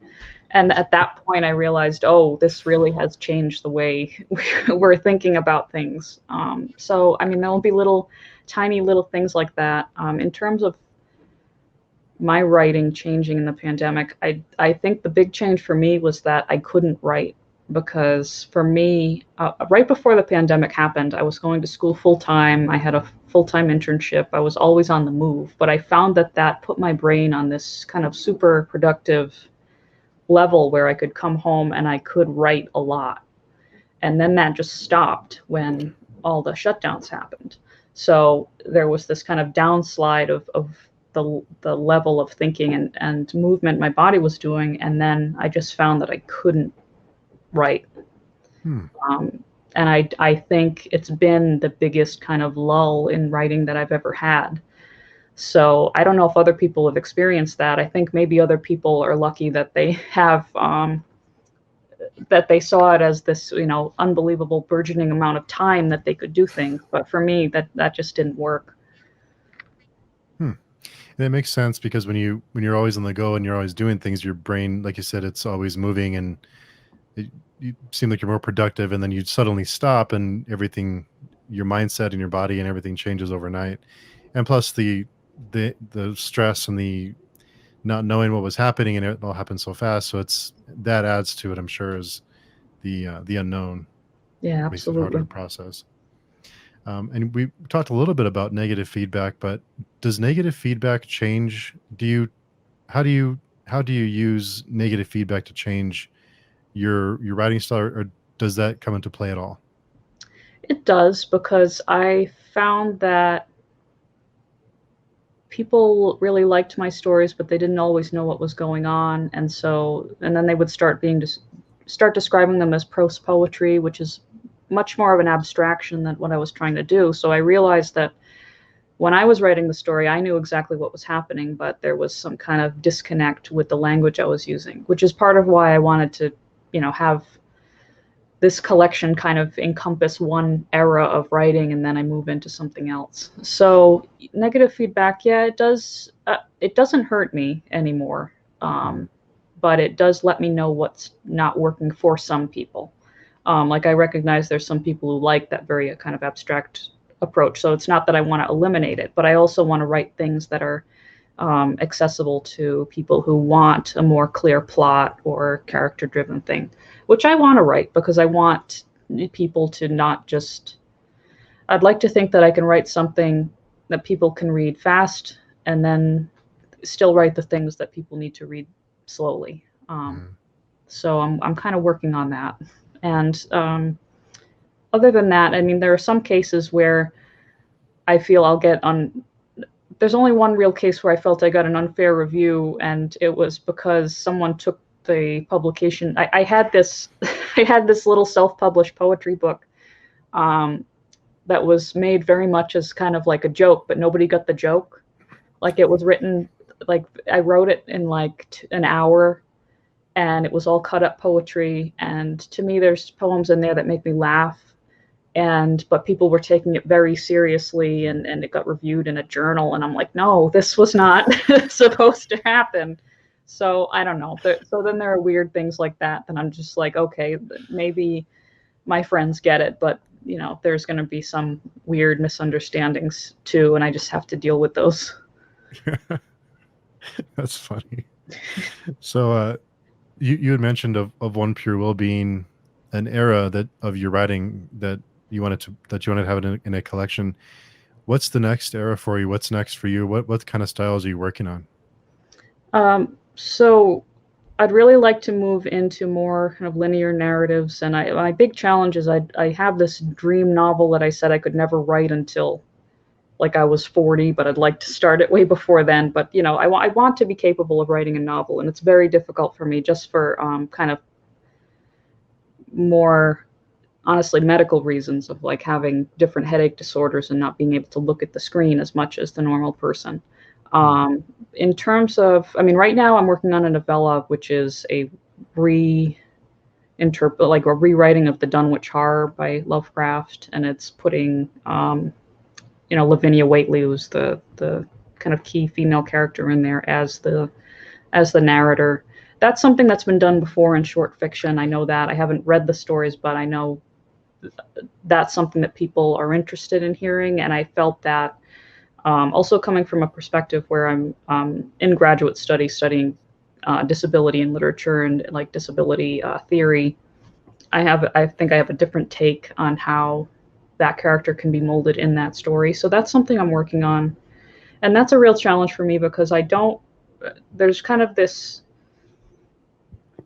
And at that point, I realized, oh, this really has changed the way we're thinking about things. So, I mean, there'll be tiny little things like that. In terms of my writing changing in the pandemic, I think the big change for me was that I couldn't write, because for me, right before the pandemic happened, I was going to school full time. I had a full time internship. I was always on the move, but I found that put my brain on this kind of super productive level where I could come home and I could write a lot. And then that just stopped when all the shutdowns happened. So there was this kind of downslide of the level of thinking and movement my body was doing. And then I just found that I couldn't write. Hmm. And I think it's been the biggest kind of lull in writing that I've ever had. So I don't know if other people have experienced that. I think maybe other people are lucky that they have that they saw it as this, unbelievable burgeoning amount of time that they could do things. But for me, that just didn't work. Hmm. And it makes sense because when you're always on the go and you're always doing things, your brain, like you said, it's always moving, and you seem like you're more productive, and then you suddenly stop and everything, your mindset and your body and everything changes overnight. And plus the stress and the not knowing what was happening, and it all happened so fast. So it's that adds to it, I'm sure, is the unknown Yeah, makes it harder to absolutely. process. And we talked a little bit about negative feedback, but does negative feedback change? How do you how do you use negative feedback to change your writing style, or does that come into play at all? It does, because I found that people really liked my stories, but they didn't always know what was going on, and then they would start describing them as prose poetry, which is much more of an abstraction than what I was trying to do. So I realized that when I was writing the story, I knew exactly what was happening, but there was some kind of disconnect with the language I was using, which is part of why I wanted to, have this collection kind of encompass one era of writing, and then I move into something else. So negative feedback, yeah, it does. It doesn't hurt me anymore, Mm. but it does let me know what's not working for some people. Like, I recognize there's some people who like that very kind of abstract approach. So it's not that I want to eliminate it, but I also want to write things that are accessible to people who want a more clear plot or character driven thing, which I want to write because I want people to not just. I'd like to think that I can write something that people can read fast, and then still write the things that people need to read slowly. Mm. So I'm kind of working on that. And other than that, I mean, there are some cases where I feel I'll get on. There's only one real case where I felt I got an unfair review, and it was because someone took the publication. I had this, I had this little self-published poetry book um, that was made very much as kind of like a joke, but nobody got the joke. Like, it was written, like, I wrote it in like an hour, and it was all cut up poetry. And to me, there's poems in there that make me laugh, but people were taking it very seriously, and it got reviewed in a journal, and I'm like, no, this was not supposed to happen. So I don't know. So then there are weird things like that, and I'm just like, okay, maybe my friends get it, but there's going to be some weird misunderstandings too, and I just have to deal with those. That's funny. So, you had mentioned of One Pure Will being an era that of your writing that you wanted to have it in a collection. What's the next era for you? What's next for you? What kind of styles are you working on? So I'd really like to move into more kind of linear narratives, and my big challenge is I have this dream novel that I said I could never write until like I was 40, but I'd like to start it way before then. But I want to be capable of writing a novel, and it's very difficult for me just for kind of more honestly medical reasons of like having different headache disorders and not being able to look at the screen as much as the normal person. Hmm. In terms of, I mean, right now I'm working on a novella which is a re like a rewriting of the Dunwich Horror by Lovecraft, and it's putting Lavinia Waitley, who's the kind of key female character in there, as the narrator. That's something that's been done before in short fiction. I know that. I haven't read the stories, but I know that's something that people are interested in hearing. And I felt that also coming from a perspective where I'm in graduate studies studying disability in literature and like disability theory, I think I have a different take on how that character can be molded in that story. So that's something I'm working on. And that's a real challenge for me because I don't, there's kind of this,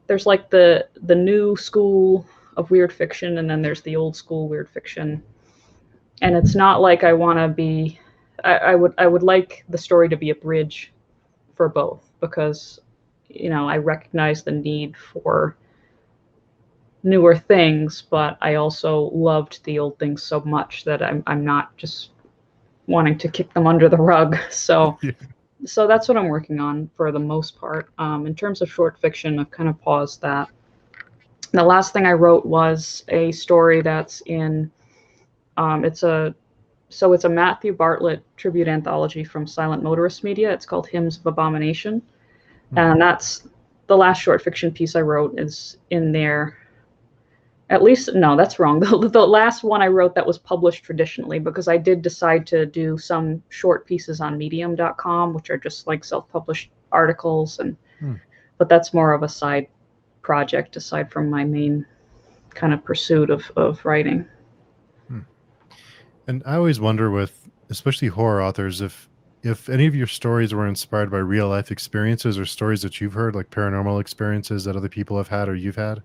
there's like the new school of weird fiction, and then there's the old school weird fiction. And it's not like I want to be, I would like the story to be a bridge for both, because I recognize the need for newer things, but I also loved the old things so much that I'm not just wanting to kick them under the rug. Yeah. So that's what I'm working on for the most part. In terms of short fiction, I've kind of paused that. The last thing I wrote was a story that's in it's a it's a Matthew Bartlett tribute anthology from Silent Motorist Media. It's called Hymns of Abomination, Hmm. and that's the last short fiction piece I wrote is in there. At least, no, that's wrong. The last one I wrote that was published traditionally, because I did decide to do some short pieces on medium.com, which are just like self-published articles, Hmm. but that's more of a side project aside from my main kind of pursuit of writing. Hmm. And I always wonder with especially horror authors if any of your stories were inspired by real life experiences or stories that you've heard, like paranormal experiences that other people have had or you've had,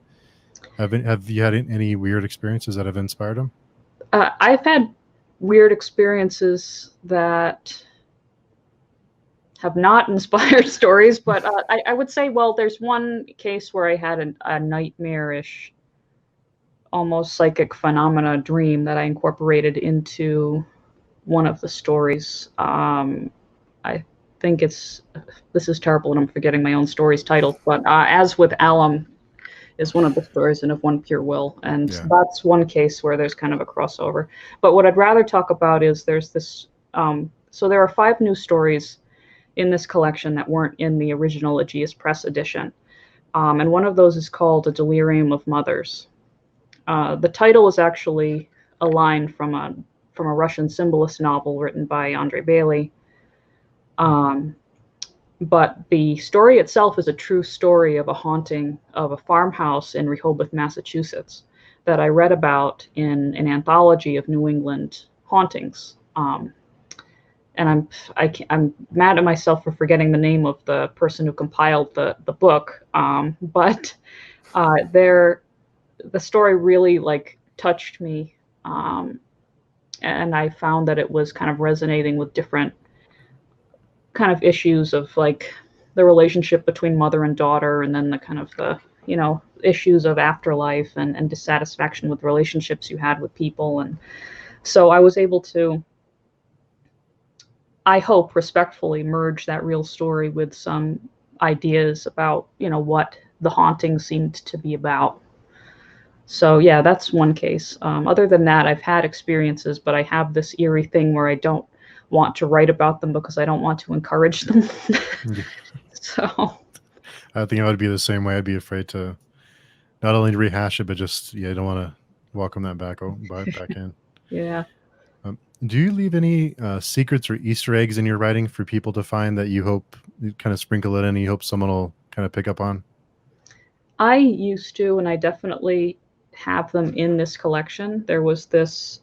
have you had any weird experiences that have inspired them? I've had weird experiences that have not inspired stories, but I would say, well, there's one case where I had a nightmarish, almost psychic phenomena dream that I incorporated into one of the stories. I think it's this is terrible, and I'm forgetting my own story's title. But as with Alum is one of the stories in Of One Pure Will, and Yeah. that's one case where there's kind of a crossover. But what I'd rather talk about is there's this. So there are 5 new stories in this collection that weren't in the original Aegeus Press edition, and one of those is called A Delirium of Mothers. The title is actually a line from a Russian symbolist novel written by Andre Bailey. Um, but the story itself is a true story of a haunting of a farmhouse in Rehoboth, Massachusetts, that I read about in an anthology of New England hauntings. And I'm mad at myself for forgetting the name of the person who compiled the book. But there the story really like touched me, and I found that it was kind of resonating with different kind of issues of like the relationship between mother and daughter, and then the kind of the issues of afterlife and dissatisfaction with relationships you had with people. And so I was able to, I hope, respectfully merge that real story with some ideas about what the haunting seemed to be about. So yeah, that's one case. Other than that, I've had experiences, but I have this eerie thing where I don't want to write about them because I don't want to encourage them. Yeah. So I think I would be the same way. I'd be afraid to not only rehash it, but just, yeah, I don't want to welcome that back in. yeah. Do you leave any secrets or Easter eggs in your writing for people to find that you hope you kind of sprinkle it in and you hope someone will kind of pick up on? I used to, and I definitely have them in this collection. There was this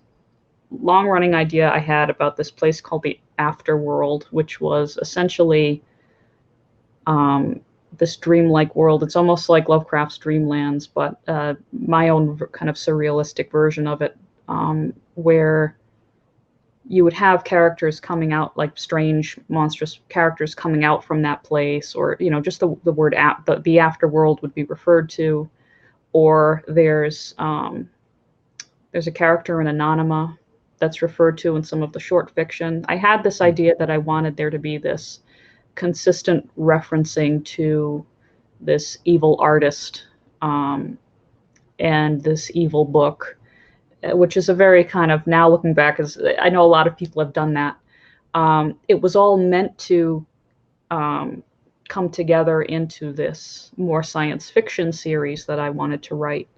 long running idea I had about this place called the Afterworld, which was essentially this dreamlike world. It's almost like Lovecraft's Dreamlands, but my own kind of surrealistic version of it, where you would have characters coming out, like strange, monstrous characters coming out from that place, or just the word the afterworld would be referred to, or there's a character in Anonyma that's referred to in some of the short fiction. I had this idea that I wanted there to be this consistent referencing to this evil artist, and this evil book, which is a very kind of, now looking back, as I know a lot of people have done that. It was all meant to come together into this more science fiction series that I wanted to write,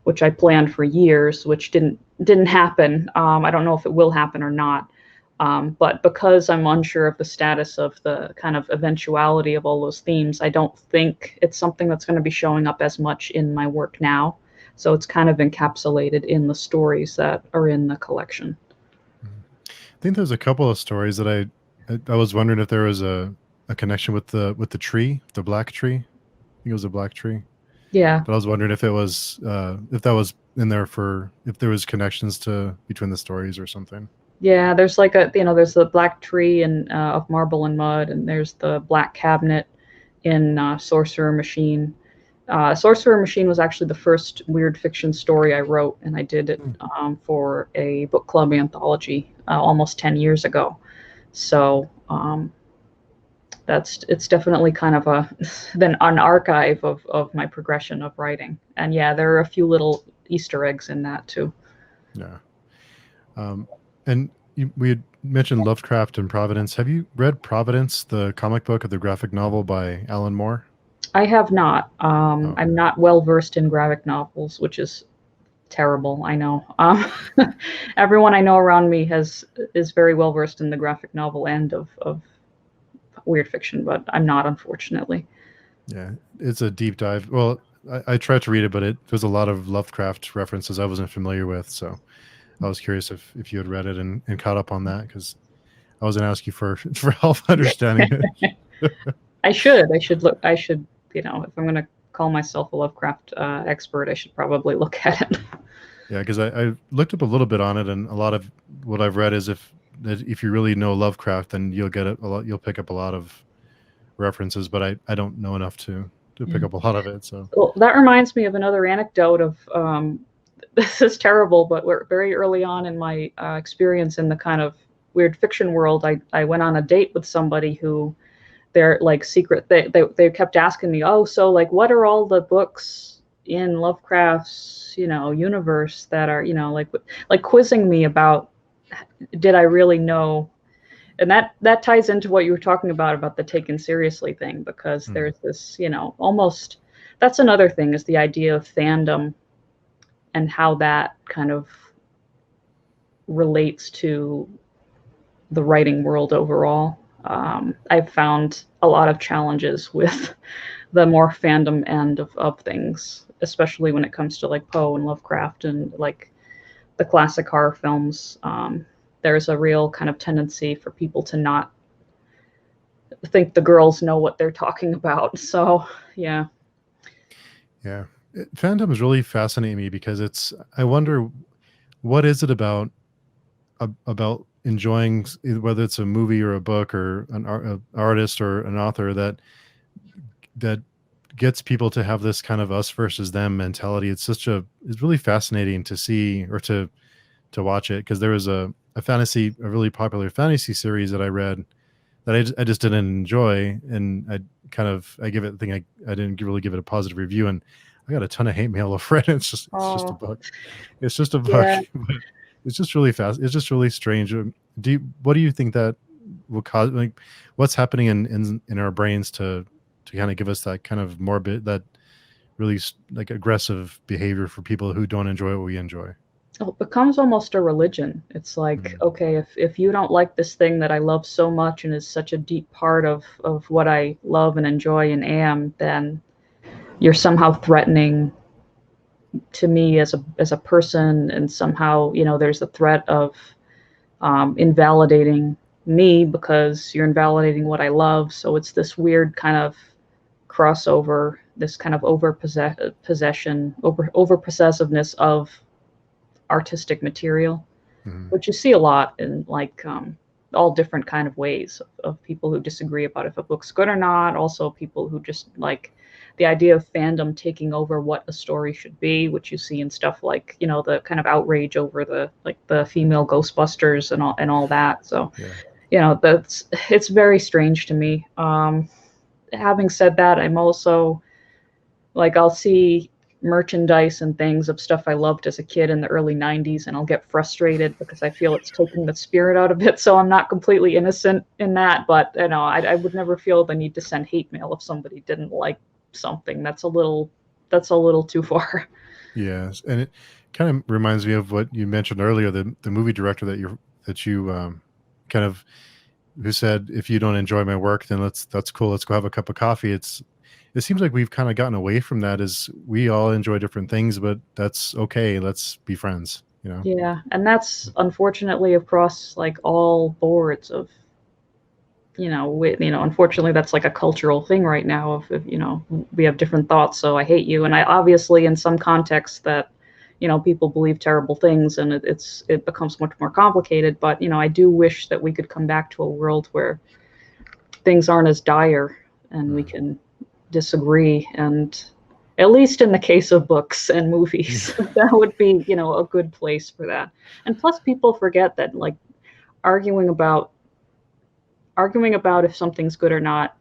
which I planned for years, which didn't happen. I don't know if it will happen or not. But because I'm unsure of the status of the kind of eventuality of all those themes, I don't think it's something that's going to be showing up as much in my work now. So it's kind of encapsulated in the stories that are in the collection. I think there's a couple of stories that I was wondering if there was a connection with the tree, the black tree. I think it was a black tree. Yeah. But I was wondering if it was if that was in there for if there was connections to between the stories or something. Yeah, there's like there's the black tree and of marble and mud, and there's the black cabinet in Sorcerer Machine. Sorcerer Machine was actually the first weird fiction story I wrote, and I did it for a book club anthology almost 10 years ago. So it's definitely kind of an archive of my progression of writing. And yeah, there are a few little Easter eggs in that too. Yeah. And we had mentioned Lovecraft and Providence. Have you read Providence, the comic book of the graphic novel by Alan Moore? I have not. Oh. I'm not well versed in graphic novels, which is terrible. I know. Everyone I know around me is very well versed in the graphic novel end of weird fiction, but I'm not, unfortunately. Yeah, it's a deep dive. Well, I tried to read it, but there's a lot of Lovecraft references I wasn't familiar with. So I was curious if you had read it and caught up on that, because I was going to ask you for for help understanding it. I should look. I should, if I'm going to call myself a Lovecraft expert, I should probably look at it. Yeah, because I looked up a little bit on it, and a lot of what I've read is if you really know Lovecraft, then you'll get a lot. You'll pick up a lot of references, but I don't know enough to pick Yeah. up a lot of it. So Well, that reminds me of another anecdote of this is terrible, but we're very early on in my experience in the kind of weird fiction world. I went on a date with somebody who they're like secret. They kept asking me, oh, so like, what are all the books in Lovecraft's universe that are like quizzing me about did I really know? And that ties into what you were talking about the taken seriously thing, because mm, there's this almost that's another thing is the idea of fandom and how that kind of relates to the writing world overall. I've found a lot of challenges with the more fandom end of things, especially when it comes to like Poe and Lovecraft and like the classic horror films. There's a real kind of tendency for people to not think the girls know what they're talking about. So, yeah. yeah, fandoms really fascinate me because I wonder what is it about enjoying whether it's a movie or a book or an artist or an author that gets people to have this kind of us versus them mentality. It's really fascinating to see or to watch it, because there was a really popular fantasy series that I read that I just didn't enjoy, and I give it thing I didn't really give it a positive review, and I got a ton of hate mail over it. It's just a Oh, book. It's just a book. yeah. But it's just really fast. It's just really strange. What do you think that will cause, like, what's happening in our brains to kind of give us that kind of morbid, that really like aggressive behavior for people who don't enjoy what we enjoy? It becomes almost a religion. It's like, Mm, okay, if you don't like this thing that I love so much and is such a deep part of what I love and enjoy and am, then you're somehow threatening to me as a person, and somehow there's a threat of invalidating me because you're invalidating what I love. So it's this weird kind of crossover, this kind of over possessiveness of artistic material, mhm. which you see a lot in like all different kind of ways of people who disagree about if a book's good or not. Also, people who just like the idea of fandom taking over what a story should be, which you see in stuff like the kind of outrage over the female Ghostbusters and all that. So Yeah. that's it's very strange to me. Having said that, I'm also like I'll see merchandise and things of stuff I loved as a kid in the early 90s, and I'll get frustrated because I feel it's taking the spirit out of it. So I'm not completely innocent in that, but I would never feel the need to send hate mail if somebody didn't like something. That's a little too far. Yes, and it kind of reminds me of what you mentioned earlier, the movie director that you kind of who said, if you don't enjoy my work, then that's cool. Let's go have a cup of coffee. It seems like we've kind of gotten away from that, as we all enjoy different things, but that's okay. Let's be friends, you know? Yeah, and that's unfortunately across like all boards of unfortunately that's like a cultural thing right now of we have different thoughts, so I hate you. And I obviously in some contexts that people believe terrible things, and it becomes much more complicated. But I do wish that we could come back to a world where things aren't as dire and we Mm. can disagree, and at least in the case of books and movies Yeah. that would be a good place for that. And plus people forget that like arguing about arguing about if something's good or not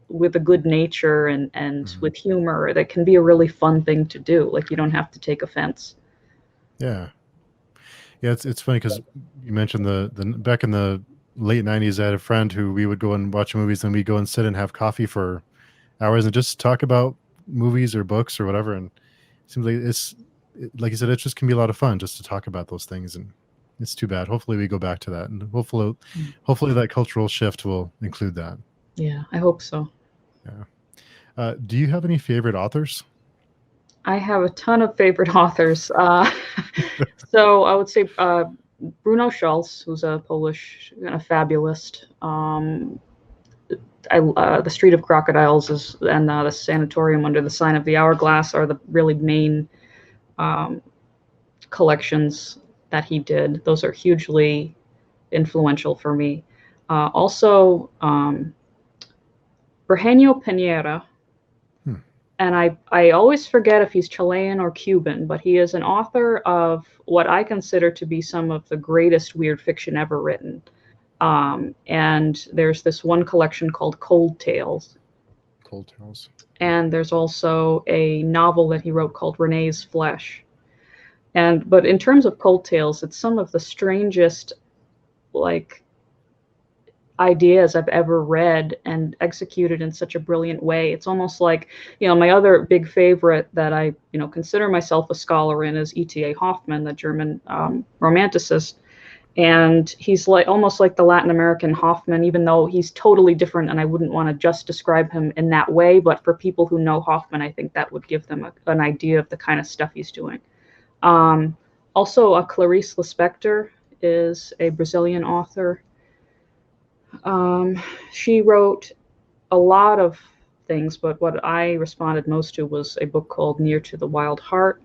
with a good nature and Mhm. with humor, that can be a really fun thing to do. Like you don't have to take offense. Yeah. Yeah, it's funny because you mentioned the back in the late '90s, I had a friend who we would go and watch movies, and we go and sit and have coffee for hours and just talk about movies or books or whatever. And it seems like like you said, it just can be a lot of fun just to talk about those things. And it's too bad. Hopefully, we go back to that, and hopefully that cultural shift will include that. Yeah, I hope so. Yeah. Do you have any favorite authors? I have a ton of favorite authors. So I would say Bruno Schulz, who's a Polish fabulist. The Street of Crocodiles is, and the Sanatorium Under the Sign of the Hourglass are the really main um, collections that he did. Those are hugely influential for me. Also, Eugenio Pinera, Hmm. and I always forget if he's Chilean or Cuban, but he is an author of what I consider to be some of the greatest weird fiction ever written. And there's this one collection called Cold Tales. Cold Tales. And there's also a novel that he wrote called Renee's Flesh. But in terms of Cold Tales, it's some of the strangest like ideas I've ever read and executed in such a brilliant way. It's almost like, my other big favorite that I, consider myself a scholar in is E.T.A. Hoffmann, the German romanticist. And he's like almost like the Latin American Hoffman, even though he's totally different, and I wouldn't want to just describe him in that way. But for people who know Hoffman, I think that would give them an idea of the kind of stuff he's doing. Um, Also, Clarice Lispector is a Brazilian author. She wrote a lot of things, but what I responded most to was a book called Near to the Wild Heart.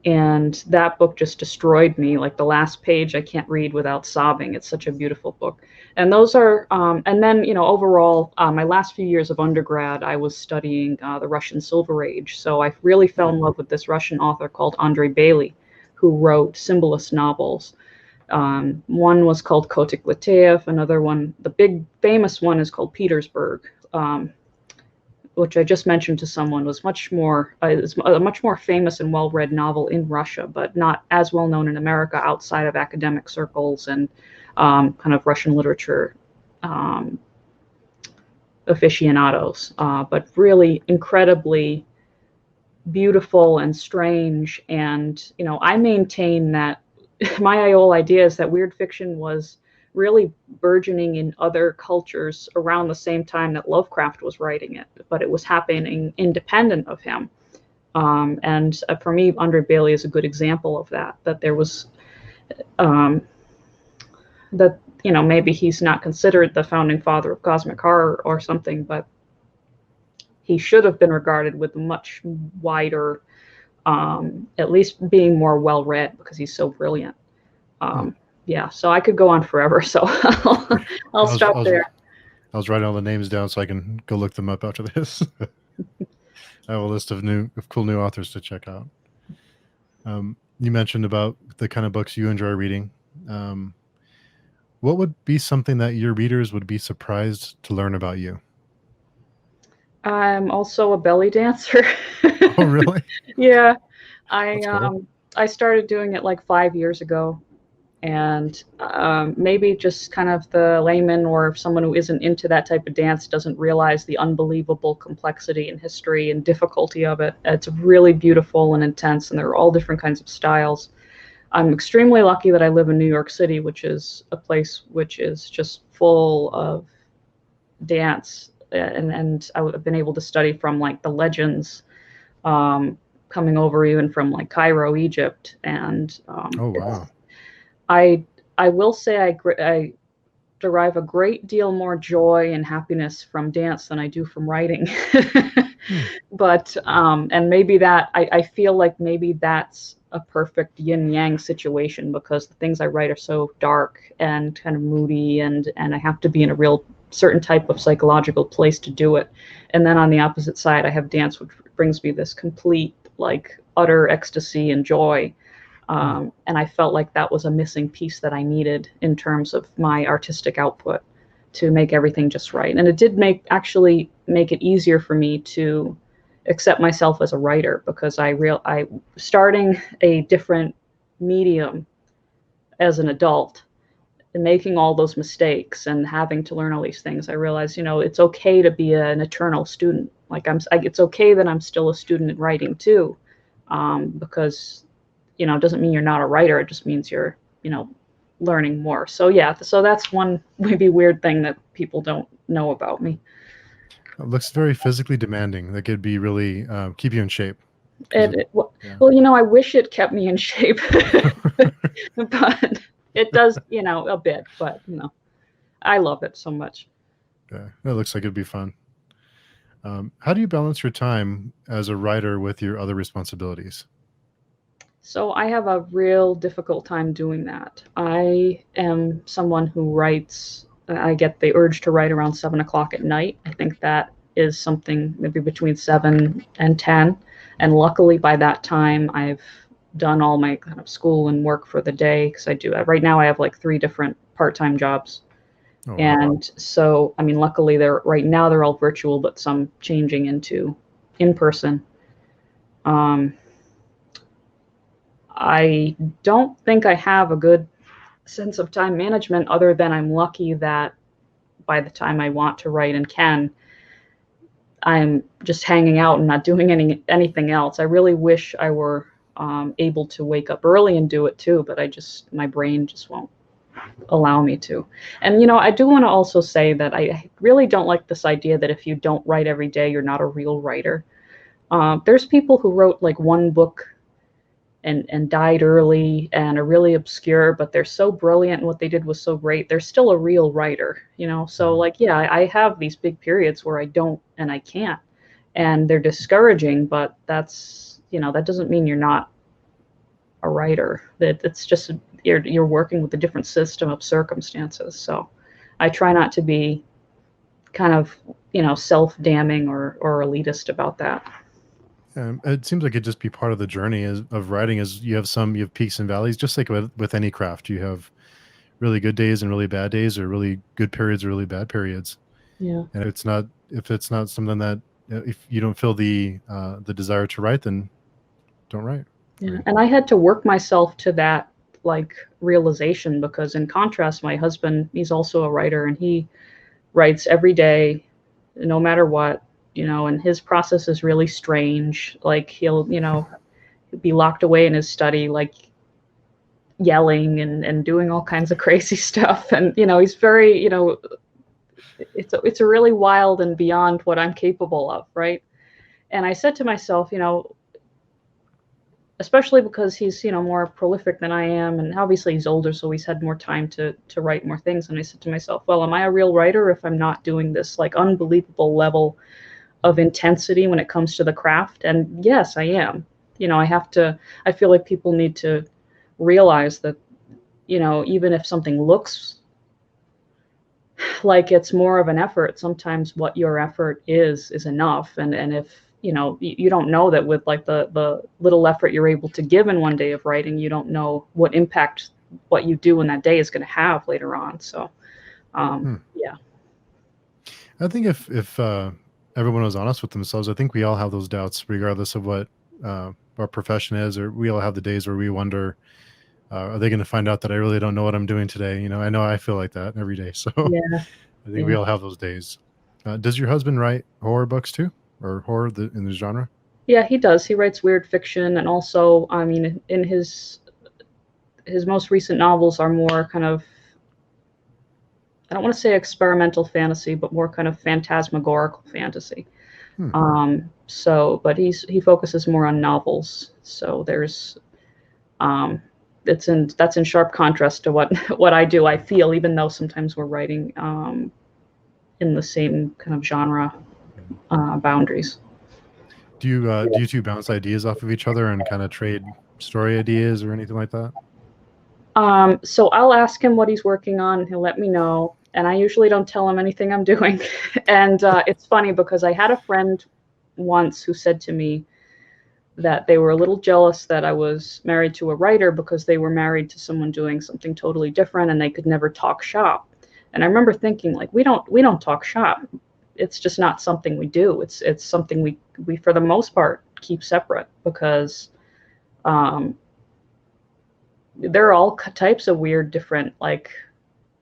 And that book just destroyed me. Like the last page, I can't read without sobbing. It's such a beautiful book. And those are, and then, overall, my last few years of undergrad, I was studying the Russian Silver Age. So I really fell in love with this Russian author called Andrei Bely, who wrote symbolist novels. One was called Kotik Liteyev. Another one, the big famous one, is called Petersburg, which I just mentioned to someone, was much more is a much more famous and well-read novel in Russia, but not as well known in America outside of academic circles and kind of Russian literature aficionados. But really incredibly beautiful and strange. And I maintain that my whole idea is that weird fiction was really burgeoning in other cultures around the same time that Lovecraft was writing it, but it was happening independent of him. And for me, Andre Bailey is a good example of that. That there was um, that maybe he's not considered the founding father of cosmic horror or something, but he should have been regarded with much wider, at least being more well read because he's so brilliant. Yeah, so I could go on forever, so I'll stop there. I was writing all the names down so I can go look them up after this. I have a list of cool new authors to check out. You mentioned about the kind of books you enjoy reading. What would be something that your readers would be surprised to learn about you? I'm also a belly dancer. Oh, really? Yeah, That's cool. I started doing it like 5 years ago, and maybe just kind of the layman or someone who isn't into that type of dance doesn't realize the unbelievable complexity and history and difficulty of it. It's really beautiful and intense, and there are all different kinds of styles. I'm extremely lucky that I live in New York City, which is a place which is just full of dance, and I've been able to study from like the legends coming over even from like Cairo, Egypt, and Oh, wow. I I will say I derive a great deal more joy and happiness from dance than I do from writing. Hmm. But and maybe that I feel like maybe that's a perfect yin yang situation because the things I write are so dark and kind of moody, and I have to be in a real certain type of psychological place to do it. And then on the opposite side, I have dance, which brings me this complete like utter ecstasy and joy. And I felt like that was a missing piece that I needed in terms of my artistic output to make everything just right. And it did actually make it easier for me to accept myself as a writer because I starting a different medium as an adult and making all those mistakes and having to learn all these things. I realized, it's okay to be an eternal student. Like it's okay that I'm still a student in writing too, because it doesn't mean you're not a writer. It just means you're, learning more. So yeah, so that's one maybe weird thing that people don't know about me. It looks very physically demanding. That could be really keep you in shape. 'Cause it yeah. Well, I wish it kept me in shape, but it does, a bit, but, I love it so much. Yeah, it looks like it'd be fun. How do you balance your time as a writer with your other responsibilities? So I have a real difficult time doing that. I am someone who writes, I get the urge to write around 7 o'clock at night. I think that is something maybe between 7 and 10. And luckily by that time, I've done all my kind of school and work for the day because right now I have like three different part-time jobs. Oh, wow. And so, I mean, luckily right now they're all virtual, but some changing into in person. Um, I don't think I have a good sense of time management other than I'm lucky that by the time I want to write and can, I'm just hanging out and not doing anything else. I really wish I were able to wake up early and do it too, but my brain just won't allow me to. And I do want to also say that I really don't like this idea that if you don't write every day, you're not a real writer. There's people who wrote like one book and died early and are really obscure, but they're so brilliant and what they did was so great. They're still a real writer. So Mhm. like, yeah, I have these big periods where I don't and I can't, and they're discouraging, but that doesn't mean you're not a writer. That it's just you're working with a different system of circumstances. So I try not to be kind of, self-damning or elitist about that. It seems like it'd just be part of the journey of writing. Is you have peaks and valleys, just like with any craft. You have really good days and really bad days, or really good periods or really bad periods. Yeah. And if it's not something that if you don't feel the desire to write, then don't write. I Yeah, mean, and I had to work myself to that like realization because in contrast, my husband, he's also a writer and he writes every day, no matter what, and his process is really strange. Like he'll be locked away in his study, like yelling and doing all kinds of crazy stuff. And he's very, it's a really wild and beyond what I'm capable of, right? And I said to myself, especially because he's more prolific than I am, and obviously he's older, so he's had more time to write more things. And I said to myself, well, am I a real writer if I'm not doing this like unbelievable level of intensity when it comes to the craft? And yes, I am. I feel like people need to realize that even if something looks like it's more of an effort, sometimes what your effort is enough. And if you don't know that with like the little effort you're able to give in one day of writing, you don't know what impact what you do in that day is going to have later on. So hmm. yeah. I think if everyone was honest with themselves, I think we all have those doubts, regardless of what our profession is, or we all have the days where we wonder, are they going to find out that I really don't know what I'm doing today? I know I feel like that every day. So Yeah. I think we Yeah. all have those days. Does your husband write horror books too, or in the genre? Yeah, he does. He writes weird fiction, and also, I mean, in his most recent novels are more kind of, I don't want to say experimental fantasy, but more kind of phantasmagorical fantasy. Hmm. But he focuses more on novels. So there's um, that's in sharp contrast to what what I do. I feel, even though sometimes we're writing in the same kind of genre Mhm. boundaries. Do you two bounce ideas off of each other and kind of trade story ideas or anything like that? So I'll ask him what he's working on, and he'll let me know. And I usually don't tell him anything I'm doing. And it's funny because I had a friend once who said to me that they were a little jealous that I was married to a writer because they were married to someone doing something totally different and they could never talk shop. And I remember thinking like we don't talk shop. It's just not something we do. It's something we for the most part keep separate because um, there are all types of weird different like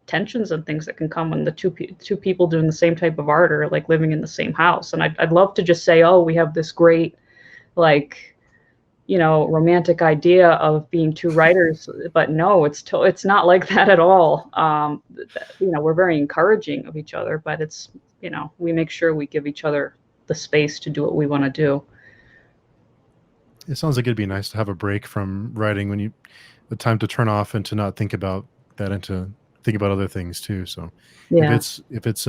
tensions and things that can come when the two people doing the same type of art are like living in the same house. And I'd love to just say, oh, we have this great like romantic idea of being two writers, but no, it's not like that at all. We're very encouraging of each other, but we make sure we give each other the space to do what we want to do. It sounds like it'd be nice to have a break from writing when you the time to turn off and to not think about that and to think about other things too. So Yeah, if it's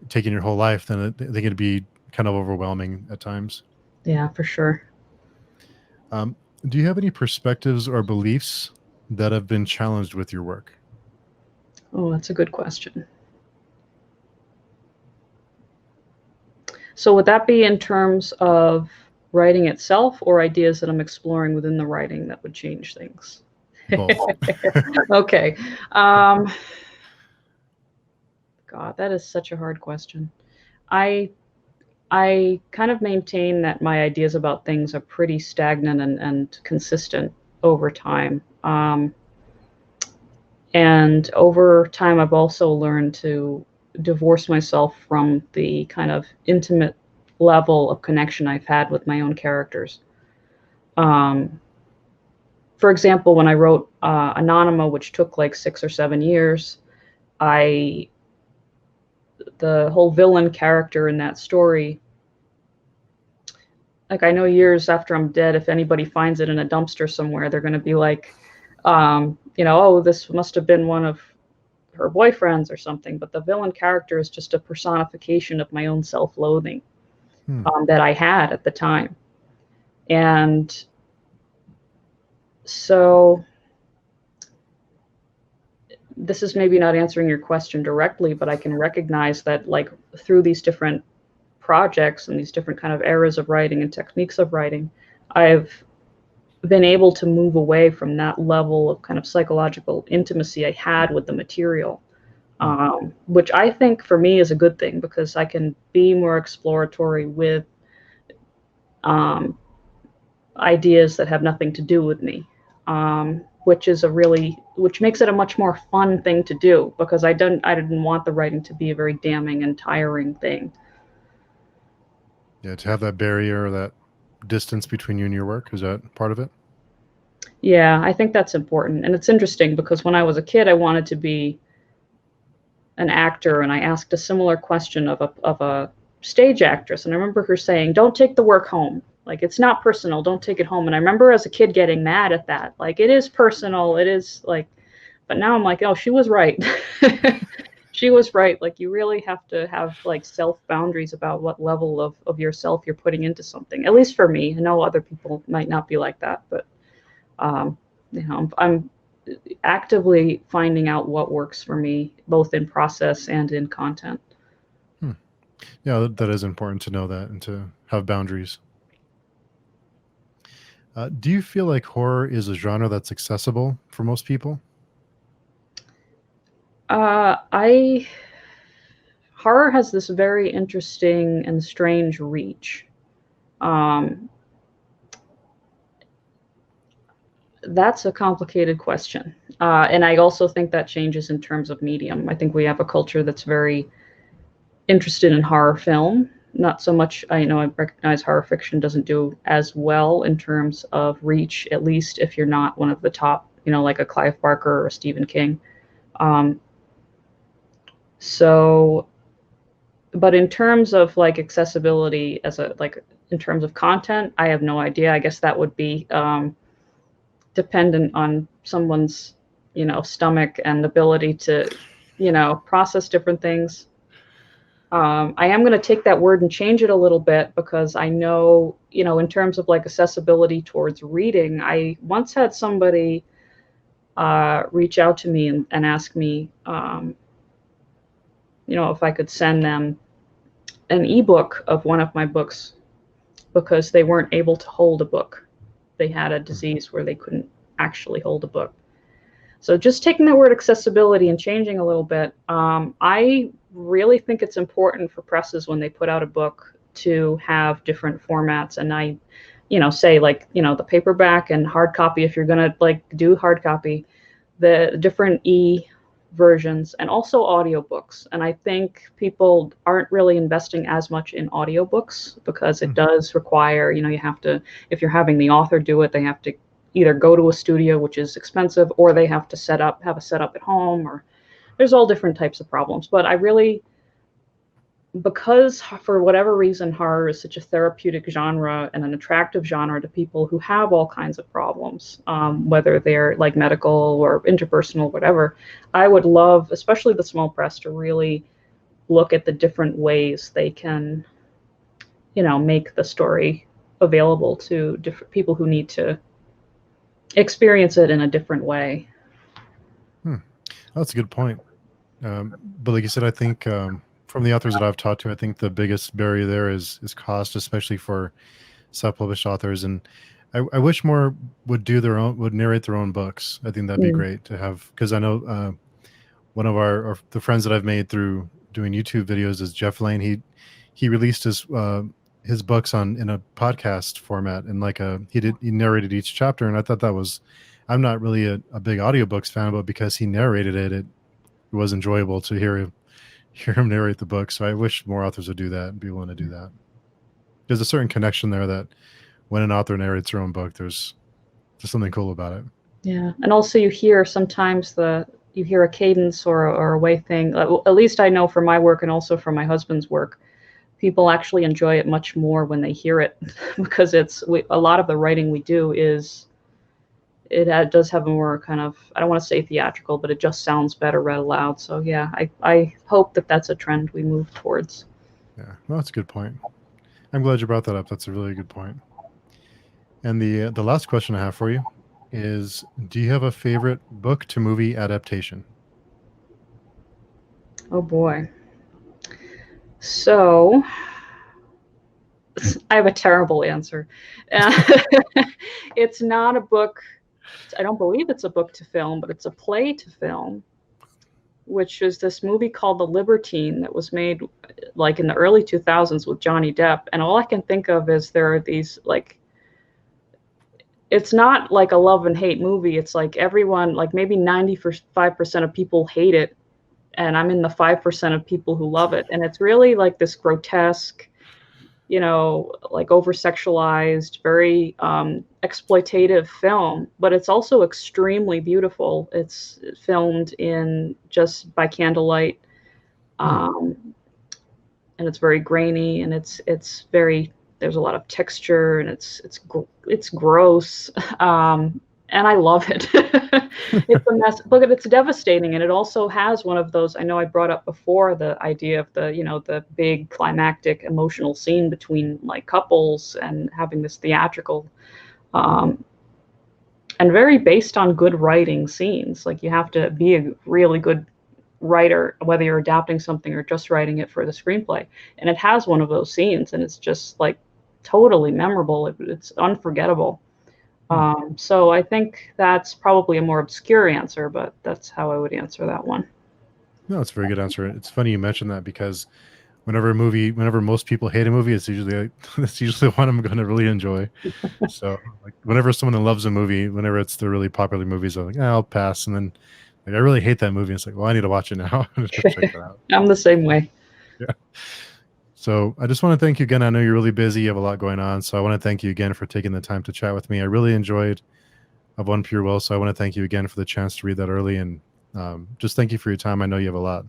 taking your whole life, then I think it'd be kind of overwhelming at times. yeah, for sure. Um, do you have any perspectives or beliefs that have been challenged with your work? Oh, that's a good question. So would that be in terms of writing itself or ideas that I'm exploring within the writing that would change things? Both. Okay. Um, God, that is such a hard question. I I kind of maintain that my ideas about things are pretty stagnant and consistent over time. And over time, I've also learned to divorce myself from the kind of intimate level of connection I've had with my own characters. Um, for example, when I wrote Anonymous, which took like 6 or 7 years, I the whole villain character in that story, like I know years after I'm dead, if anybody finds it in a dumpster somewhere, they're going to be like, oh, this must have been one of her boyfriends or something. But the villain character is just a personification of my own self-loathing Hmm. that I had at the time. And so this is maybe not answering your question directly, but I can recognize that like through these different projects and these different kind of eras of writing and techniques of writing, I've been able to move away from that level of kind of psychological intimacy I had with the material, Hmm. which I think for me is a good thing because I can be more exploratory with um, ideas that have nothing to do with me, which makes it a much more fun thing to do because I didn't want the writing to be a very damning and tiring thing. Yeah, to have that barrier, that distance between you and your work, is that part of it? Yeah, I think that's important, and it's interesting because when I was a kid, I wanted to be an actor, and I asked a similar question of a stage actress, and I remember her saying, "Don't take the work home. Like it's not personal. Don't take it home." And I remember as a kid getting mad at that. Like it is personal. It is like, but now I'm like, oh, she was right. She was right. Like you really have to have like self boundaries about what level of yourself you're putting into something. At least for me. I know other people might not be like that, but um, I'm actively finding out what works for me, both in process and in content. Hmm. Yeah, that is important to know that and to have boundaries. Do you feel like horror is a genre that's accessible for most people? I Horror has this very interesting and strange reach. Um, that's a complicated question, and I also think that changes in terms of medium. I think we have a culture that's very interested in horror film. Not so much, I know I recognize horror fiction doesn't do as well in terms of reach, at least if you're not one of the top, like a Clive Barker or a Stephen King. Um, so, but in terms of like accessibility in terms of content, I have no idea. I guess that would be dependent on someone's, stomach and ability to, process different things. I am going to take that word and change it a little bit because I know, in terms of like accessibility towards reading, I once had somebody reach out to me and ask me, if I could send them an ebook of one of my books because they weren't able to hold a book. They had a Hmm. disease where they couldn't actually hold a book. So just taking that word accessibility and changing a little bit, I really think it's important for presses when they put out a book to have different formats. And I, say like, the paperback and hard copy, if you're going to like do hard copy, the different versions and also audiobooks. And I think people aren't really investing as much in audiobooks because it Hmm. does require, you have to, if you're having the author do it, they have to either go to a studio, which is expensive, or they have to have a setup at home, or there's all different types of problems. But I really, because for whatever reason horror is such a therapeutic genre and an attractive genre to people who have all kinds of problems, whether they're like medical or interpersonal, whatever, I would love, especially the small press, to really look at the different ways they can, make the story available to different people who need to experience it in a different way. Hmm. That's a good point. But like you said, I think from the authors that I've talked to, I think the biggest barrier there is cost, especially for self-published authors. And I wish more would narrate their own books. I think that'd be Mm. great to have, because I know one of the friends that I've made through doing YouTube videos is Jeff Lane. He released his books in a podcast format, and like he narrated each chapter, and I thought that was, I'm not really a big audiobooks fan, but because he narrated it was enjoyable to hear him narrate the book. So I wish more authors would do that and be willing to do that. There's a certain connection there that when an author narrates their own book, there's something cool about it. Yeah, and also you hear sometimes you hear a cadence or a way thing. At least I know from my work and also from my husband's work, people actually enjoy it much more when they hear it because a lot of the writing we do does have a more kind of, I don't want to say theatrical, but it just sounds better read aloud. So yeah, I hope that that's a trend we move towards. Yeah, well, that's a good point. I'm glad you brought that up. That's a really good point. And the last question I have for you is, do you have a favorite book to movie adaptation? Oh boy. So I have a terrible answer. It's not a book. I don't believe it's a book to film, but it's a play to film, which is this movie called The Libertine that was made like in the early 2000s with Johnny Depp. And all I can think of is there are these like, it's not like a love and hate movie. It's like everyone, like maybe 95% of people hate it. And I'm in the 5% of people who love it. And it's really like this grotesque, like over sexualized, very exploitative film, but it's also extremely beautiful. It's filmed in just by candlelight, Hmm. um, and it's very grainy, and it's very, there's a lot of texture, and it's gross, and I love it. It's a mess, but it's devastating, and it also has one of those. I know I brought up before the idea of the big climactic emotional scene between like couples and having this theatrical, um, and very based on good writing scenes. Like you have to be a really good writer, whether you're adapting something or just writing it for the screenplay. And it has one of those scenes, and it's just like totally memorable. It's unforgettable. Hmm. So I think that's probably a more obscure answer, but that's how I would answer that one. No, it's a very good answer. It's funny you mentioned that, because whenever most people hate a movie, it's usually it's usually one I'm going to really enjoy. So like whenever someone loves a movie, whenever it's the really popular movies, I'm like, I'll pass. And then like I really hate that movie. It's like, well, I need to watch it now. Check that out. I'm the same way. Yeah. So I just want to thank you again. I know you're really busy. You have a lot going on. So I want to thank you again for taking the time to chat with me. I really enjoyed Of One Pure Will. So I want to thank you again for the chance to read that early. And just thank you for your time. I know you have a lot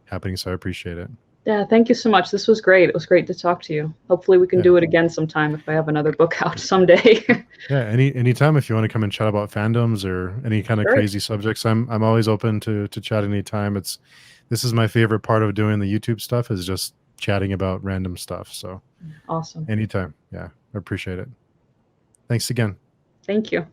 happening, so I appreciate it. Yeah, thank you so much. This was great. It was great to talk to you. Hopefully we can Yeah. do it again sometime if I have another book out someday. Yeah. Anytime if you want to come and chat about fandoms or any kind of Sure. crazy subjects, I'm always open to chat anytime. This is my favorite part of doing the YouTube stuff, is just chatting about random stuff. So Awesome. anytime. Yeah. I appreciate it. Thanks again. Thank you.